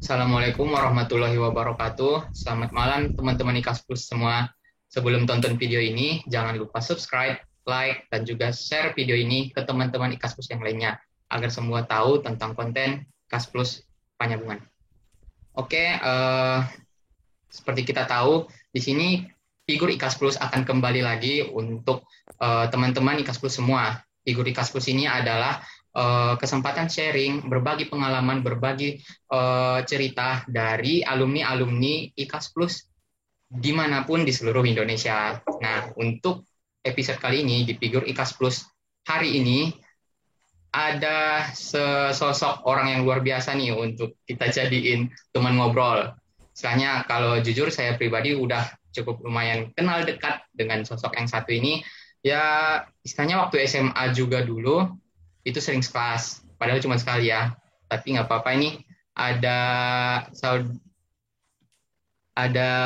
Assalamualaikum warahmatullahi wabarakatuh. Selamat malam teman-teman IKAS Plus semua. Sebelum tonton video ini, jangan lupa subscribe, like, dan juga share video ini ke teman-teman IKAS Plus yang lainnya, agar semua tahu tentang konten IKAS Plus Panyabungan. Oke, seperti kita tahu, di sini figur IKAS Plus akan kembali lagi untuk teman-teman IKAS Plus semua. Figur IKAS Plus ini adalah kesempatan sharing, berbagi pengalaman, berbagi cerita dari alumni-alumni IKAS Plus dimanapun di seluruh Indonesia. Nah, untuk episode kali ini di figur IKAS Plus hari ini ada sesosok orang yang luar biasa nih untuk kita jadiin teman ngobrol. Soalnya kalau jujur saya pribadi udah cukup lumayan kenal dekat dengan sosok yang satu ini. Ya, istilahnya waktu SMA juga dulu itu sering sekelas, padahal cuma sekali ya. Tapi nggak apa-apa ini ada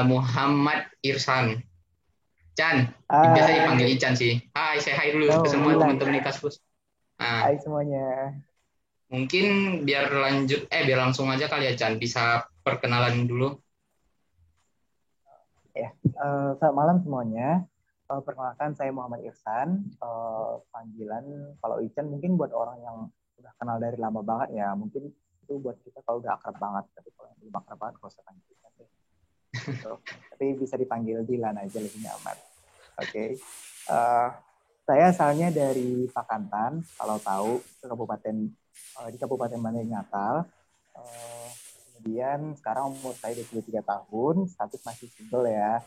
Muhammad Irsan. Chan, biasa dipanggil Hai, Ican sih. Hai, saya hai dulu ke oh semua bilang teman-teman di ya. kampus. Nah, Hai semuanya. mungkin biar langsung aja kali ya Chan, bisa perkenalan dulu. Selamat malam semuanya. Perkenalkan saya Muhammad Irsan. Panggilan kalau Ican mungkin buat orang yang udah kenal dari lama banget ya. Mungkin itu buat kita kalau udah akrab banget. Tapi kalau yang belum akrab banget, kalau saya panggil Ican deh. Gitu. Tapi bisa dipanggil Dilan aja lebih nyaman. Oke. Eh, saya asalnya dari Pakantan. Kalau tahu ke kabupaten di Kabupaten Banda Natal. Eh, Kemudian sekarang umur saya 23 tahun, status masih single ya.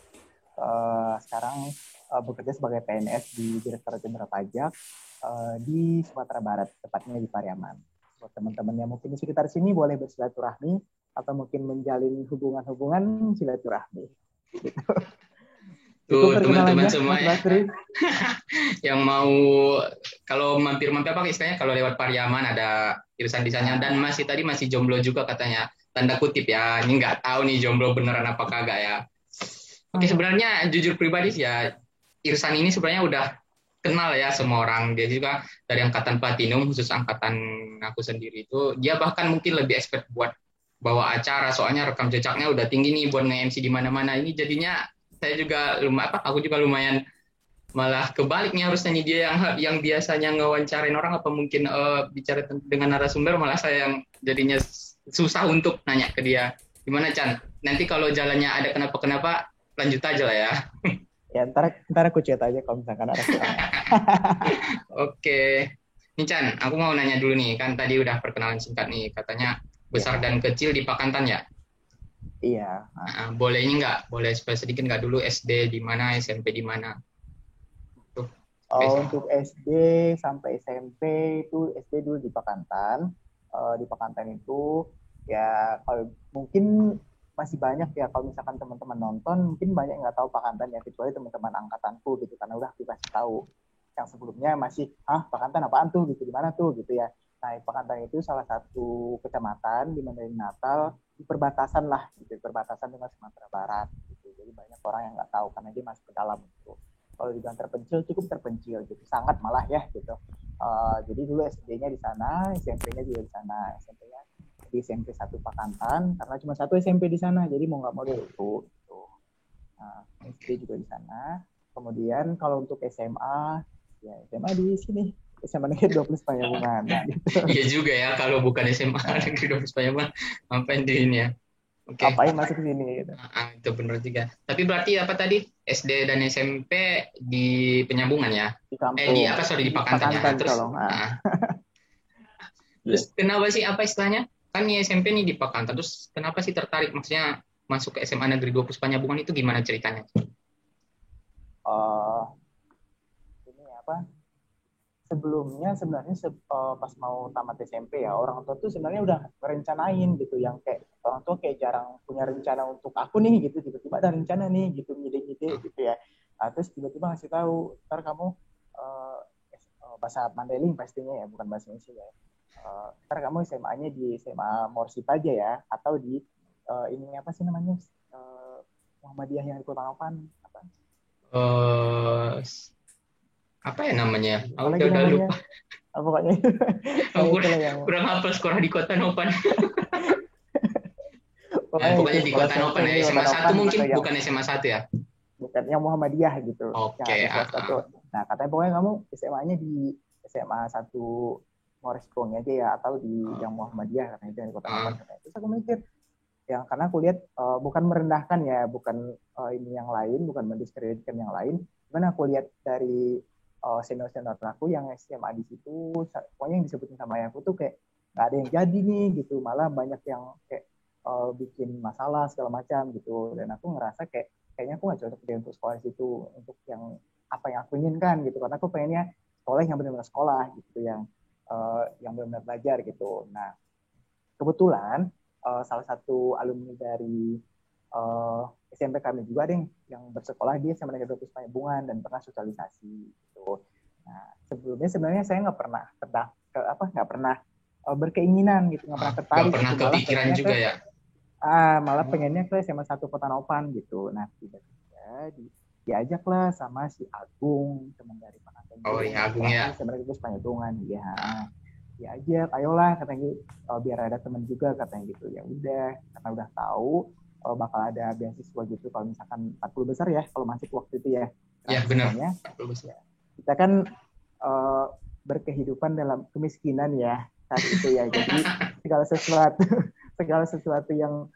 Sekarang bekerja sebagai PNS di Direktorat Jenderal Pajak di Sumatera Barat, tepatnya di Pariaman. Buat teman-teman yang mungkin di sekitar sini boleh bersilaturahmi atau mungkin menjalin hubungan-hubungan silaturahmi. Gitu. Cukup Tuh teman-teman perkenalannya, semua Mas ya, Basri. yang mau kalau mampir-mampir apa istilahnya kalau lewat Pariaman ada irisan di sana dan Nah, masih jomblo juga katanya. Tanda kutip ya, ini nggak tahu nih jomblo beneran apa kagak ya. Oke, sebenarnya jujur pribadi sih ya, Irsan ini sebenarnya udah kenal ya semua orang. Dia juga dari angkatan platinum, khusus angkatan aku sendiri itu. Dia bahkan mungkin lebih expert buat bawa acara, soalnya rekam jejaknya udah tinggi nih buat nge-MC di mana-mana. Ini jadinya saya juga aku juga lumayan malah kebaliknya harusnya nih dia yang biasanya ngewawancarain orang apa mungkin bicara dengan narasumber malah saya yang jadinya susah untuk nanya ke dia. Gimana Chan? Nanti kalau jalannya ada kenapa-kenapa lanjut aja lah ya. ya ntar aku chat aja kalau misalkan ada kurangnya. Oke. Nih Chan, aku mau nanya dulu nih, kan tadi udah perkenalan singkat nih, katanya besar Ya, dan kecil di Pakantan ya. iya. Nah, boleh ini nggak? Boleh sedikit nggak dulu SD di mana, SMP di mana? Tuh, spesial. Untuk SD sampai SMP itu SD dulu di Pakantan. Di Pakantan itu ya kalau mungkin masih banyak ya kalau misalkan teman-teman nonton mungkin banyak nggak tahu Pakantan ya kecuali teman-teman angkatanku gitu karena udah dikasih tahu. Yang sebelumnya masih Pakantan apaan tuh gitu di mana tuh gitu ya. Nah Pakantan itu salah satu kecamatan di Mandaling Natal di perbatasan lah gitu perbatasan dengan Sumatera Barat gitu. Jadi banyak orang yang nggak tahu karena dia masuk ke dalam gitu kalau dibilang terpencil cukup terpencil gitu sangat malah ya gitu jadi dulu SD-nya di sana SMP-nya juga di sana SMP-nya di SMP 1 Pakantan karena cuma satu SMP di sana jadi mau nggak mau itu gitu. SD juga di sana kemudian kalau untuk SMA ya SMA di sini SMA Negeri 12 Panyabungan gitu. Iya juga ya, kalau bukan SMA Nah, Negeri 12 Payaman, ngapain di ini ya? Oke. ngapain masuk ke sini gitu. Itu benar juga. Tapi berarti apa tadi SD dan SMP di Penyambungan ya? Di Di kampung apa sorry di di Pakantan ya. Pakantan Terus, kalau terus yeah. kenapa sih apa istilahnya? Kan nih SMP nih di Pakantan. Terus kenapa sih tertarik maksudnya masuk ke SMA Negeri 12 Penyambungan itu gimana ceritanya? uh, ini apa sebelumnya sebenarnya pas mau tamat SMP ya orang tua tuh sebenarnya udah merencanain gitu yang kayak orang tua kayak jarang punya rencana untuk aku nih gitu tiba-tiba ada rencana nih gitu ide-ide gitu ya terus tiba-tiba ngasih tahu ntar kamu uh, bahasa Mandailing pastinya ya bukan bahasa Indonesia ya ntar kamu SMA-nya di SMA Morsip aja ya atau di ini apa sih namanya Muhammadiyah yang di Kota Mapan apa Eh apa ya namanya? apa Aku lagi udah namanya lupa. pokoknya Aku yang itulah yang kurang hafal sekolah di Kota Nopan. Pokoknya di sekolah Kota SMP Nopan ya. di Kota SMA 1 Nopan mungkin atau yang bukan SMA 1 ya. bukan yang Muhammadiyah gitu, yang Oke, ada swasta tuh. Nah katanya pokoknya kamu SMA-nya di SMA 1 Morris Prong aja ya, atau di yang Muhammadiyah katanya itu yang di Kota Nopan katanya. Terus aku mikir, yang karena aku lihat bukan merendahkan ya, bukan ini yang lain, bukan mendiskreditkan yang lain, cuman aku lihat dari senior-senior aku yang SMA di situ, pokoknya yang disebutin sama ayahku tuh kayak nggak ada yang jadi nih gitu, malah banyak yang kayak bikin masalah segala macam gitu, dan aku ngerasa kayaknya aku nggak cocok deh untuk sekolah di situ, untuk yang apa yang aku inginkan gitu, karena aku pengennya sekolah yang benar-benar sekolah gitu, yang benar-benar belajar gitu. Nah kebetulan salah satu alumni dari SMP kami juga ada yang bersekolah di SMA Negeri 12 Panyabungan dan pernah sosialisasi gitu. Nah sebelumnya sebenarnya saya nggak pernah berkeinginan gitu, nggak pernah Nggak tertarik pernah gitu, malah kepikiran pengennya juga ya. malah pengennya ke SMA 1 Kota Nopan gitu. Nah tiba-tiba diajaklah sama si Agung, teman dari Panasonic Oh yang ya, Agung bersekolah ya. di SMA Negeri 12 Panyabungan. Ya diajak, ayolah katanya gitu, biar ada teman juga katanya gitu. Ya udah, karena udah tahu bakal ada beasiswa gitu kalau misalkan 40 besar ya, kalau masih waktu itu ya. Ya benar. Semuanya ya, kita kan berkehidupan dalam kemiskinan ya saat itu ya. Jadi segala sesuatu yang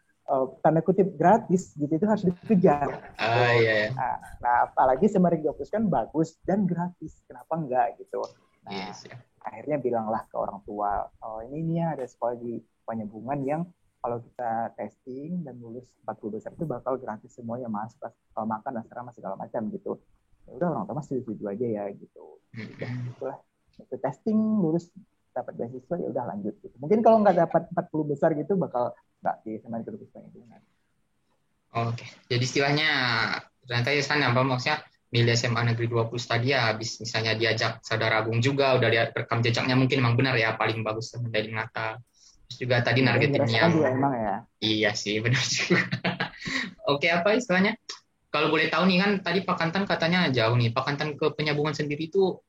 tanda kutip gratis gitu itu harus dikejar. Iya. Nah apalagi Semarang Gapus kan bagus dan gratis, kenapa enggak gitu. Nah Yes, ya. akhirnya bilanglah ke orang tua, ini ada sekolah di Panyabungan yang kalau kita testing dan lulus 40 besar itu bakal gratis semuanya, masuk makan, asrama segala macam gitu. Ya udah, orang tua setuju aja ya gitu. Udah itulah, itu testing lulus dapat beasiswa, ya udah lanjut gitu. Mungkin kalau nggak dapat 40 besar gitu bakal nggak di SMA Negeri 12 Panyabungan. Oke, jadi istilahnya ternyata ya sana apa maksudnya milih SMA Negeri 20 tadi ya habis misalnya diajak saudara Agung juga udah lihat rekam jejaknya mungkin emang benar ya paling bagus dari Nata. Terus juga tadi Ya, nargetin yang juga emang ya. Iya sih benar juga. Oke, apa istilahnya? Kalau boleh tahu nih kan tadi Pakantan katanya jauh nih. Pakantan ke Penyabungan sendiri itu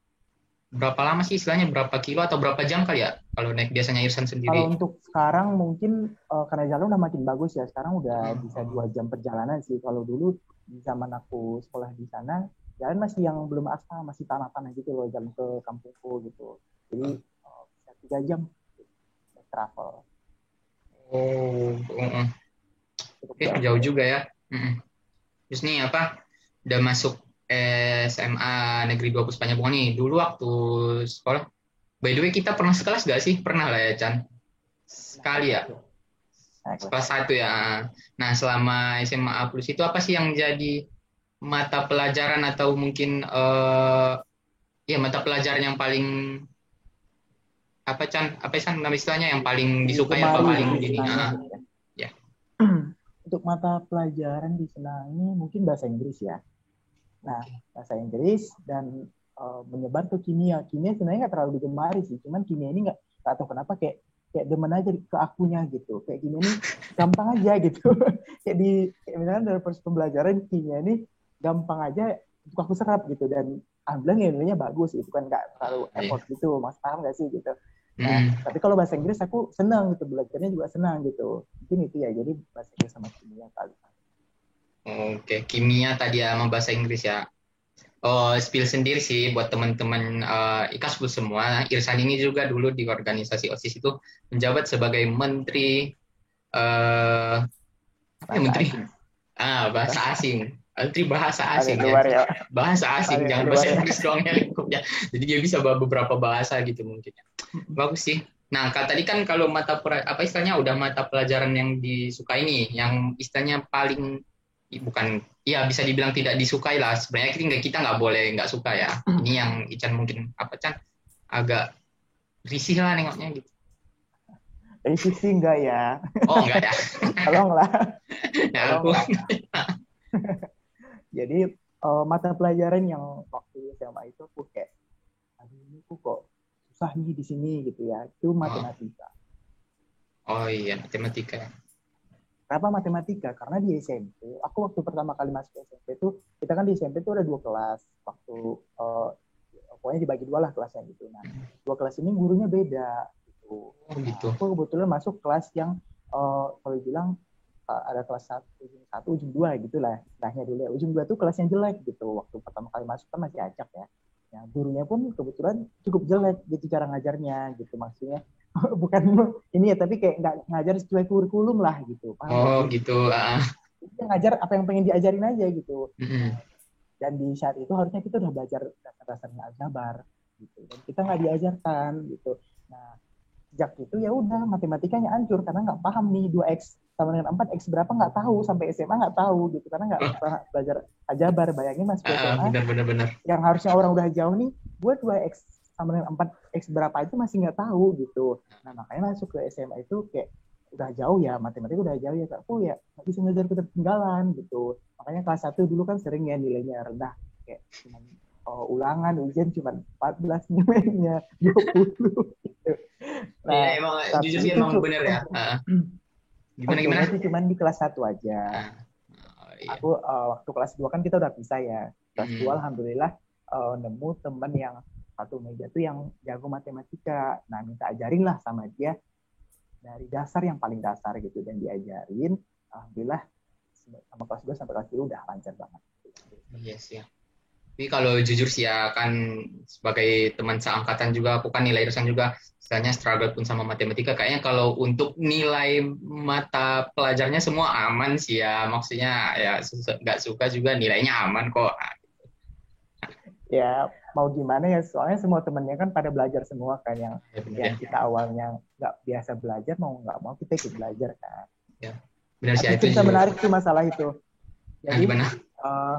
berapa lama sih istilahnya, berapa kilo atau berapa jam kali ya kalau naik biasanya Irsan Kalau sendiri? untuk sekarang mungkin karena jalan udah makin bagus ya. Sekarang udah bisa 2 jam perjalanan sih. Kalau dulu di zaman aku sekolah di sana, jalan masih yang belum aspal, masih tanah-tanah gitu loh, jalan ke kampungku gitu. Jadi bisa 3 jam travel. Oke, jauh juga ya. Terus nih apa? Udah masuk SMA Negeri 20 Panyabungan nih. Dulu waktu sekolah, by the way kita pernah sekelas gak sih? Pernah lah ya, Chan? Sekali ya? Kelas 1 ya. Nah, selama SMA A plus itu apa sih yang jadi mata pelajaran atau mungkin ya mata pelajaran yang paling apa Chan? Apa sih nama istilahnya yang paling disukai apa paling ini? Ya. Untuk mata pelajaran disenangi mungkin bahasa Inggris ya. Nah, bahasa Inggris dan menyebar ke kimia. Kimia sebenarnya nggak terlalu digemari sih, cuman kimia ini nggak tahu kenapa kayak demen aja ke akunya gitu. Kayak kimia ini gampang aja gitu. kayak misalnya dari proses pembelajaran kimia ini gampang aja untuk aku serap gitu, dan alhamdulillah nilainya bagus itu kan, nggak terlalu effort gitu. Mas paham nggak sih gitu? Nah, tapi kalau bahasa Inggris aku senang gitu, belajarnya juga senang gitu. Mungkin itu ya, jadi bahasa Inggris sama kimia kali. Oke, kimia tadi ya sama bahasa Inggris ya. Spill sendiri sih buat teman-teman IKASPUS semua. Irsan ini juga dulu di organisasi OSIS itu menjabat sebagai menteri menteri bahasa asing. Menteri bahasa asing ya. Bahasa asing, jangan bahasa Inggris doang ya lingkupnya. Jadi dia bisa bawa beberapa bahasa gitu mungkin. Bagus sih. Nah, tadi kan kalau apa istilahnya udah mata pelajaran yang disukai nih, yang istilahnya paling bukan ya bisa dibilang tidak disukai lah, sebenarnya kita nggak boleh nggak suka ya. Ini yang Ican mungkin apa Chan agak risih lah nengoknya gitu. Risih sih enggak ya. Enggak ya. Tolonglah. Tolonglah. Jadi mata pelajaran yang waktu SMA itu aku kayak aduh ini kok susah nih di sini gitu ya, itu matematika. Oh iya, matematika ya. Kenapa matematika? Karena di SMP, aku waktu pertama kali masuk SMP itu, kita kan di SMP itu ada 2 kelas. Waktu pokoknya dibagi 2 lah kelasnya gitu. Nah, 2 kelas ini gurunya beda gitu. Oh gitu. Nah, aku kebetulan masuk kelas yang kalau bilang ada kelas 1, ujung 2 gitulah istilahnya dulu ya. Ujung 2 tuh kelasnya jelek gitu. Waktu pertama kali masuk kan masih acak ya. Ya, gurunya pun kebetulan cukup jelek gitu cara ngajarnya gitu maksudnya. Bukan ini ya, tapi kayak nggak ngajar sesuai kurikulum lah gitu. Paham nggak Oh sih? gitu. Dia ngajar apa yang pengen diajarin aja gitu. Mm-mm. Dan di saat itu harusnya kita udah belajar dasar-dasarnya aljabar gitu. Dan kita nggak diajarkan gitu. Nah, sejak itu ya udah matematikanya hancur karena nggak paham nih 2x sama dengan 4x berapa nggak tahu, sampai SMA nggak tahu gitu karena nggak Oh, pernah belajar aljabar. Bayangin masuk SMA benar-benar. yang harusnya orang udah jauh nih, buat 2x sama dengan 4x berapa itu masih nggak tahu gitu. Nah makanya masuk ke SMA itu kayak udah jauh ya, matematika udah jauh ya kak, oh ya nggak bisa ngejar ketertinggalan gitu. Makanya kelas 1 dulu kan sering ya nilainya rendah, kayak cuman ulangan ujian cuma 14 nilainya 20 gitu. Iya Nah emang tapi jujur sih itu emang benar ya. Gimana untungnya gimana? itu cuman di kelas 1 aja. Ah, oh, iya. Aku waktu kelas 2 kan kita udah pisah ya. Kelas 2 Mm. alhamdulillah nemu temen yang satu meja tuh yang jago matematika. Nah, minta ajarin lah sama dia dari dasar yang paling dasar gitu, dan diajarin. Alhamdulillah sama kelas 2 sampai kelas 3 udah lancar banget. Iya sih. Tapi kalau jujur sih ya kan sebagai teman seangkatan juga aku kan nilai dosen juga misalnya struggle pun sama matematika kayaknya kalau untuk nilai mata pelajarnya semua aman sih ya maksudnya ya nggak suka juga nilainya aman kok. Ya mau gimana ya, soalnya semua temennya kan pada belajar semua kan, yang Ya benar ya. yang kita awalnya nggak biasa belajar, mau nggak mau kita ikut belajar kan. Ya benar sih Tapi itu cerita juga. menarik tuh masalah itu. Nah, Jadi gimana? uh,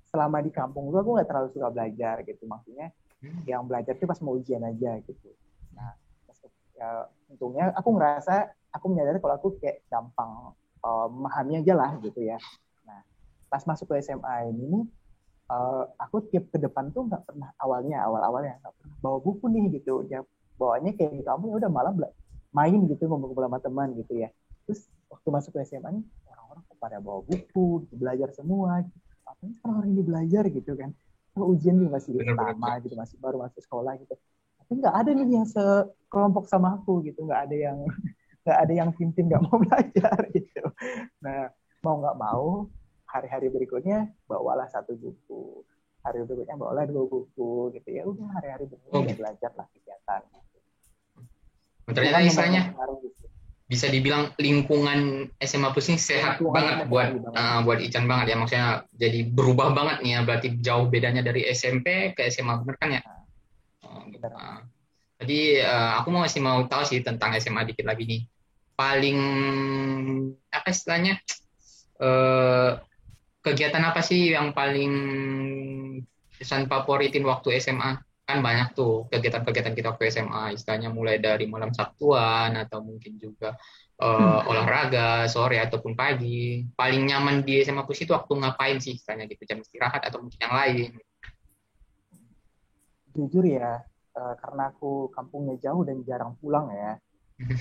selama di kampung gue, aku nggak terlalu suka belajar gitu. Maksudnya yang belajar tuh pas mau ujian aja gitu. Nah, ya, untungnya aku ngerasa, aku menyadari kalau aku kayak gampang memahami aja lah gitu ya. Nah, pas masuk ke SMA ini, aku tiap ke depan tuh nggak pernah, awal-awalnya nggak pernah bawa buku nih gitu. Ya, bawanya kayak di kampung ya udah malam main gitu, ngumpul sama teman gitu ya. Terus waktu masuk ke SMA nih, orang-orang pada bawa buku, belajar semua. Gitu. Apanya sekarang orang ini belajar gitu kan. Kalau ujian juga masih Benar-benar. pertama gitu, masih baru masuk sekolah gitu. Tapi nggak ada nih yang sekelompok sama aku gitu, nggak ada yang tim-tim nggak mau belajar gitu. Nah, mau nggak mau hari-hari berikutnya bawalah satu buku, hari berikutnya bawalah 2 buku gitu ya. Udah hari-hari Oh berikutnya ya gitu. belajar lah kegiatan. Itu Ternyata kan istilahnya mempengaruhi gitu. bisa dibilang lingkungan SMA Pusing sehat Lingkungan itu banget mempengaruhi banget. buat Ican banget ya maksudnya jadi berubah banget nih ya berarti jauh bedanya dari SMP ke SMA bener kan ya. Nah, Oh, gitu. benar. Jadi aku masih mau tahu sih tentang SMA dikit lagi nih. Paling apa istilahnya eh, kegiatan apa sih yang paling Isan favoritin waktu SMA? Kan banyak tuh kegiatan-kegiatan kita waktu SMA, istilahnya mulai dari malam Sabtuan atau mungkin juga olahraga sore ataupun pagi. Paling nyaman di SMA Pus itu waktu ngapain sih istilahnya gitu, jam istirahat atau mungkin yang lain. Jujur ya, karena aku kampungnya jauh dan jarang pulang ya,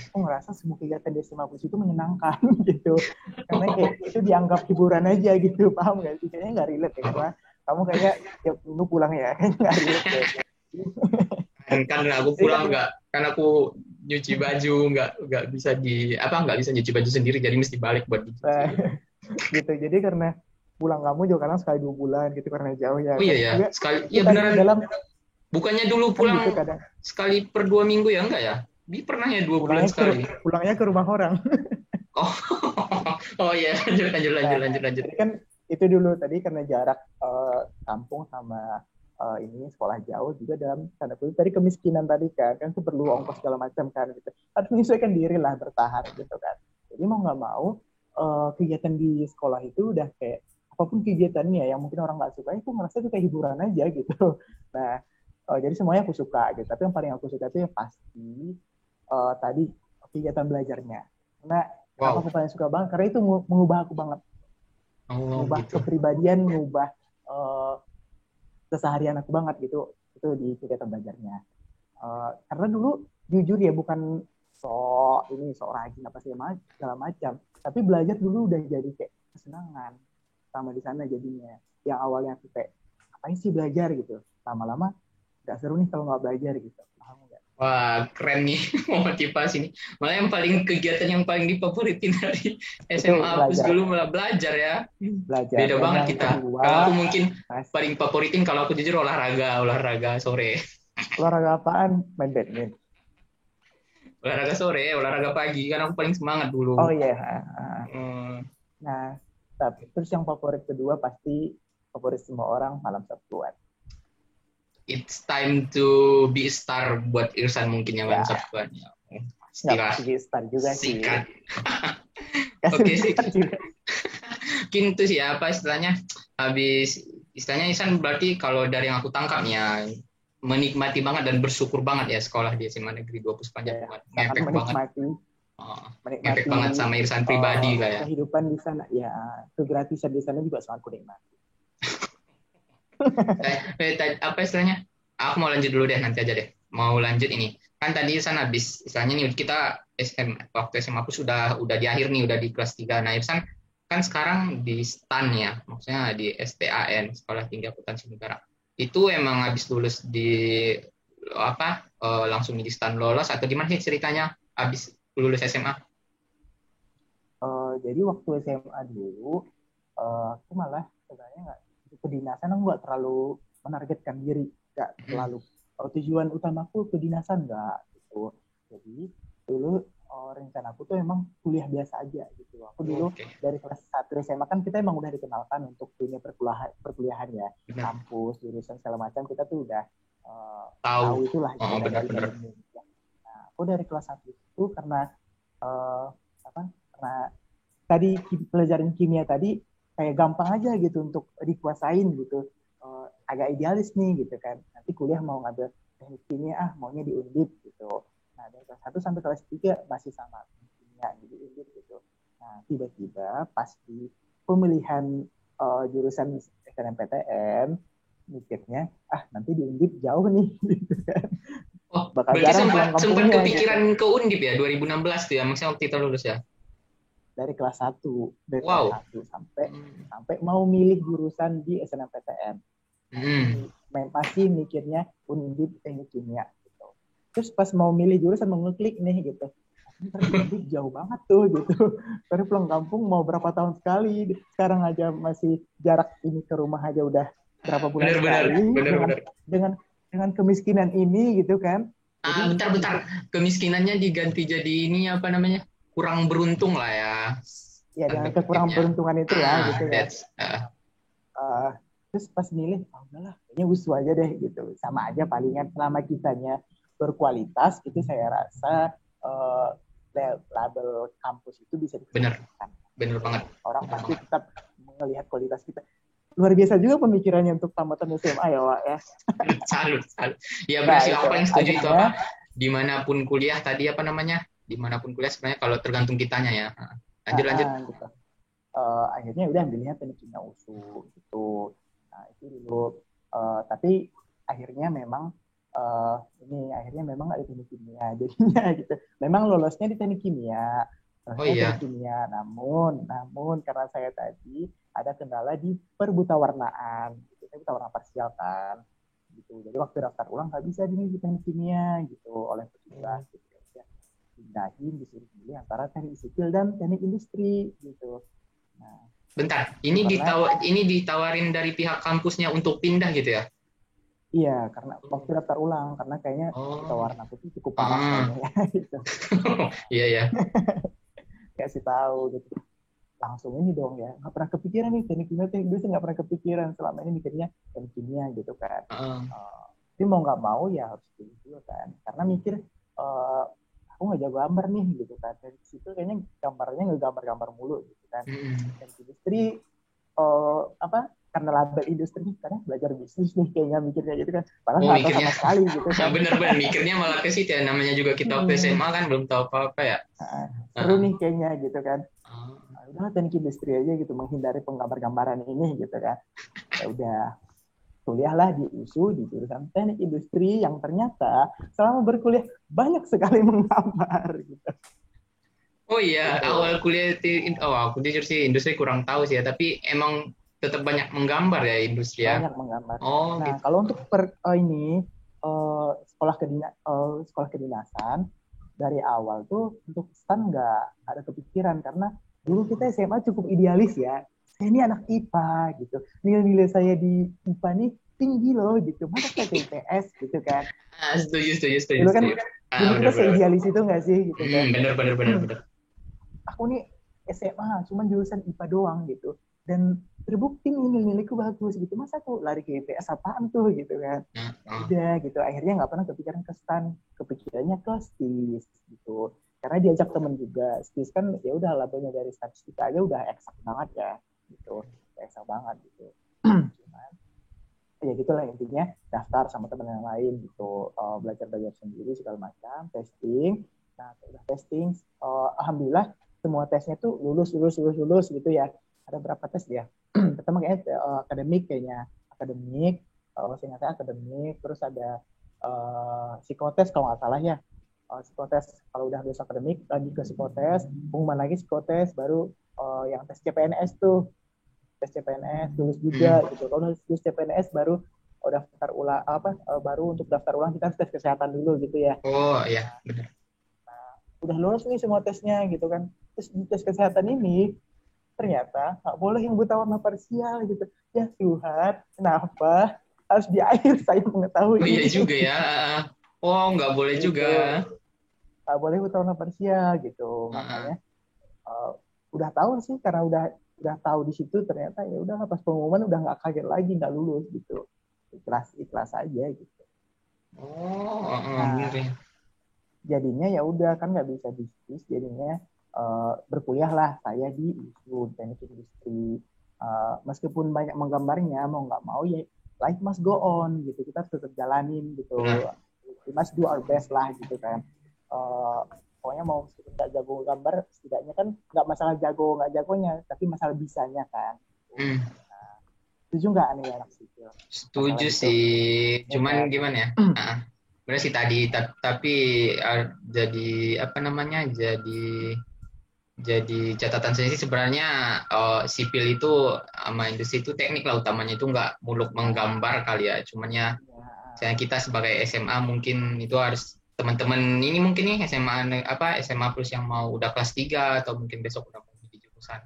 aku ngerasa semua kegiatan di SMA Plus itu menyenangkan gitu. Karena kayak itu dianggap hiburan aja gitu, paham nggak sih? Kayaknya nggak relate ya, karena kamu kayaknya tiap minggu pulang ya, kayaknya nggak relate deh. Kan aku Jadi kan, pulang nggak, kan aku nyuci baju nggak bisa nggak bisa nyuci baju sendiri jadi mesti balik buat dicuci. nah, gitu. Jadi karena pulang kamu juga kadang sekali 2 bulan gitu karena jauh ya. Oh iya Kadang ya, juga sekali itu ya kan beneran. dalam Bukannya dulu kan gitu pulang kadang sekali per 2 minggu ya enggak ya? Pernah ya 2 bulan pulangnya ke sekali. pulangnya ke rumah orang. Oh, oh iya lanjut lanjut lanjut Nah, lanjut lanjut. jadi kan itu dulu tadi karena jarak kampung sama ini sekolah jauh juga, dalam tanda kutip tadi kemiskinan tadi kan itu perlu ongkos Oh, segala macam kan gitu. Harus menyesuaikan diri lah, bertahan gitu kan. Jadi mau nggak mau kegiatan di sekolah itu udah kayak apapun kegiatannya yang mungkin orang nggak suka, itu ngerasa itu kayak hiburan aja gitu. Nah, jadi semuanya aku suka gitu. Tapi yang paling aku suka itu yang pasti tadi kegiatan belajarnya. Karena kenapa wow. aku paling suka banget? Karena itu mengubah aku banget, Oh ngubah gitu. kepribadian, ngubah uh, keseharian aku banget gitu. Itu di kegiatan belajarnya. Karena dulu jujur ya, bukan sok rajin apa sih segala macam, tapi belajar dulu udah jadi kayak kesenangan sama di sana jadinya. Yang awalnya aku kayak ngapain sih belajar gitu, lama-lama nggak seru nih kalau nggak belajar gitu, paham nggak? Wah, keren nih motivasi nih. Malah yang paling kegiatan yang paling difavoritin dari Itu SMA hapus belajar, dulu malah belajar ya. belajar. Beda Dan banget yang kita. kedua, Kalau aku mungkin pas paling favoritin kalau aku jujur olahraga sore. olahraga apaan? Main badminton. Olahraga pagi kan aku paling semangat Oh dulu. iya. Hmm, Nah, terus yang favorit kedua pasti favorit semua orang malam Sabtuan. it's time to be a star buat Irsan mungkin ya malam Ya, Sabtuan. Ya, nggak pastilah kasih start juga sih. sikat. Kasih Oke sih. start juga. Mungkin itu sih apa istilahnya habis istilahnya Isan berarti kalau dari yang aku tangkap nih ya menikmati banget dan bersyukur banget ya sekolah di SMA Negeri 2 Puspanjat Ya, banget sangat ngefek banget. menikmati, Oh, ngefek menikmati banget sama Irsan pribadi lah ya. kehidupan di sana. Ya, kegratisan di sana juga sangat kunikmati. Apa istilahnya? Aku mau lanjut dulu deh nanti aja deh. Mau lanjut ini. Kan tadi Irsan habis istilahnya nih kita waktu SMA aku udah di akhir nih udah di kelas 3. Nah, Irsan kan sekarang di STAN ya, maksudnya di STAN, Sekolah Tinggi Akuntansi Negara. Itu emang habis lulus di apa langsung di STAN lolos atau gimana sih ceritanya habis lulus SMA? Jadi waktu SMA dulu, aku malah sebenarnya nggak kedinasan, aku nggak terlalu menargetkan diri, nggak terlalu tujuan utamaku kedinasan nggak gitu. Jadi dulu rencana aku tuh emang kuliah biasa aja gitu. Aku dulu dari kelas 1 SMA kan kita emang udah dikenalkan untuk dunia perkuliahan ya, kampus, jurusan segala macam kita tuh udah tahu itulah benar-benar. Nah, aku dari kelas 1 itu karena karena tadi pelajaran kimia tadi kayak gampang aja gitu untuk dikuasain gitu, agak idealis nih gitu kan, nanti kuliah mau ngambil teknik kimia maunya di Undip gitu. Nah dari kelas 1 sampai kelas 3 masih sama kimia di Undip gitu. Nah tiba-tiba pas di pemilihan jurusan SNMPTN mikirnya nanti di Undip jauh nih gitu kan. Oh, Bakal berarti jarang pulang sempat kampungnya kepikiran gitu. ke Undip ya 2016 tuh ya, maksudnya waktu kita lulus ya. Dari kelas 1 Wow. sampai mau milih jurusan di SNMPTN. Masih mikirnya Undip teknik kimia gitu. Terus pas mau milih jurusan mau ngeklik nih gitu. Undip jauh banget tuh gitu. Baru pulang kampung mau berapa tahun sekali. Sekarang aja masih jarak ini ke rumah aja udah berapa bulan sekali. Dengan kemiskinan ini gitu kan. Bentar. Kemiskinannya diganti jadi ini apa namanya? Kurang beruntung lah ya. Ya dengan kekurangan beruntungan itu ya gitu ya. Terus pas milih, udahlah kayaknya USU aja deh gitu. Sama aja palingan selama kitanya berkualitas itu saya rasa label kampus itu bisa diterapkan. Bener banget. Orang pasti tetap melihat kualitas kita. Luar biasa juga pemikirannya untuk tamatan SMA ya Wak ya. Salut. Ya benar sih, aku paling setuju itu apa? Dimanapun kuliah tadi apa namanya? Dimanapun kuliah sebenarnya kalau tergantung kitanya ya. Lanjut. Gitu. Akhirnya udah ambilnya teknik kimia USU gitu. Nah itu dulu. Tapi akhirnya memang nggak di teknik kimia jadinya gitu. Memang lolosnya di teknik kimia. Teknik kimia. Namun karena saya tadi ada kendala di perbutawarnaan. Kita buta warna parsial kan. Gitu. Jadi waktu daftar ulang nggak bisa di teknik kimia gitu oleh petugas. Gitu. Pindahin disuruh pilih antara teknik sipil dan teknik industri gitu. Nah, bentar, ini ditawarin dari pihak kampusnya untuk pindah gitu ya? Iya, karena waktu daftar ulang karena kayaknya warna putih cukup parah kayaknya gitu. Iya. Kasih tahu gitu. Langsung ini dong ya. Nggak pernah kepikiran nih teknik kimia, teknik industri nggak pernah kepikiran, selama ini mikirnya teknik kimia gitu kan. Tapi mau nggak mau ya harus pilih juga kan. Karena mikir aku nggak jago gambar nih gitu kan. Dari situ kayaknya gambarnya nggak gambar-gambar mulu gitu kan. Dan industri karena label industri karena belajar bisnis nih kayaknya mikirnya gitu kan. Padahal nggak tahu sama sekali gitu kan. Bener mikirnya malah ke situ ya, namanya juga kita waktu SMA kan belum tahu apa-apa ya. Seru nih kayaknya gitu kan. Udah teknik industri aja gitu, menghindari penggambar-gambaran ini gitu kan. Ya udah kuliahlah di USU di jurusan teknik industri yang ternyata selama berkuliah banyak sekali menggambar gitu. Oh iya, awal kuliah aku jujur sih industri kurang tahu sih ya, tapi emang tetap banyak menggambar ya industri ya. Banyak menggambar. Oh, nah gitu. kalau untuk sekolah kedinasan dari awal tuh untuk stan nggak ada kepikiran karena dulu kita SMA cukup idealis ya. Saya ini anak IPA gitu. Nilai-nilai saya di IPA nih tinggi loh gitu. Masa saya ke IPS gitu kan. Setuju, Dulu kan setuju. dulu kita Benar-benar. seidealis itu nggak sih gitu kan. Benar. Aku nih SMA cuman jurusan IPA doang gitu. Dan terbukti nih nilaiku bagus gitu. Masa aku lari ke IPS apaan tuh gitu kan. Udah gitu. Akhirnya nggak pernah kepikiran ke STAN. Kepikirannya ke STIS gitu. Karena diajak temen juga. STIS kan ya udah labelnya dari statistika aja udah eksak banget ya gitu. Eksak banget gitu. Cuman ya gitulah intinya daftar sama teman yang lain gitu, belajar sendiri segala macam, testing. Nah udah testing, alhamdulillah semua tesnya tuh lulus gitu ya. Ada berapa tes ya? Pertama kayaknya akademik, saya ingatnya akademik, terus ada psikotes kalau nggak salah ya. Psikotes kalau udah lulus akademik lanjut ke psikotes, pengumuman lagi psikotes, baru yang tes CPNS tuh, tes CPNS lulus juga gitu. Kalau lulus CPNS baru daftar ulang baru untuk daftar ulang kita harus tes kesehatan dulu gitu ya. Oh iya, benar. Udah lulus nih semua tesnya gitu kan. Terus di tes kesehatan ini ternyata nggak boleh yang buta warna parsial gitu. Ya Tuhan, kenapa harus di akhir saya mengetahui Oh iya ini juga ya. Oh, nggak boleh gitu. juga. Nggak boleh buta warna parsial gitu. Makanya udah tahu sih karena udah tahu di situ ternyata ya udah pas pengumuman udah nggak kaget lagi nggak lulus gitu, ikhlas aja gitu. Benar Nah ya. jadinya ya udah kan nggak bisa bisnis, jadinya berkuliah lah saya di ISU teknik industri. Meskipun banyak menggambarnya mau nggak mau ya life must go on gitu, kita tetap jalanin gitu. Benar. We must do our best lah gitu kan. Pokoknya mau meskipun nggak jago gambar setidaknya kan nggak masalah jago nggak jagonya tapi masalah bisanya kan. Setuju nggak nih anak sipil Setuju masalah itu sih. ya Cuman kan. gimana ya? Benar sih tadi, tapi jadi apa namanya? Jadi catatan saya sih sebenarnya sipil itu sama industri itu teknik lah utamanya, itu nggak muluk menggambar kali ya. Cuman ya saya kita sebagai SMA mungkin itu harus teman-teman ini mungkin nih SMA plus yang mau udah kelas 3 atau mungkin besok udah mau di jurusan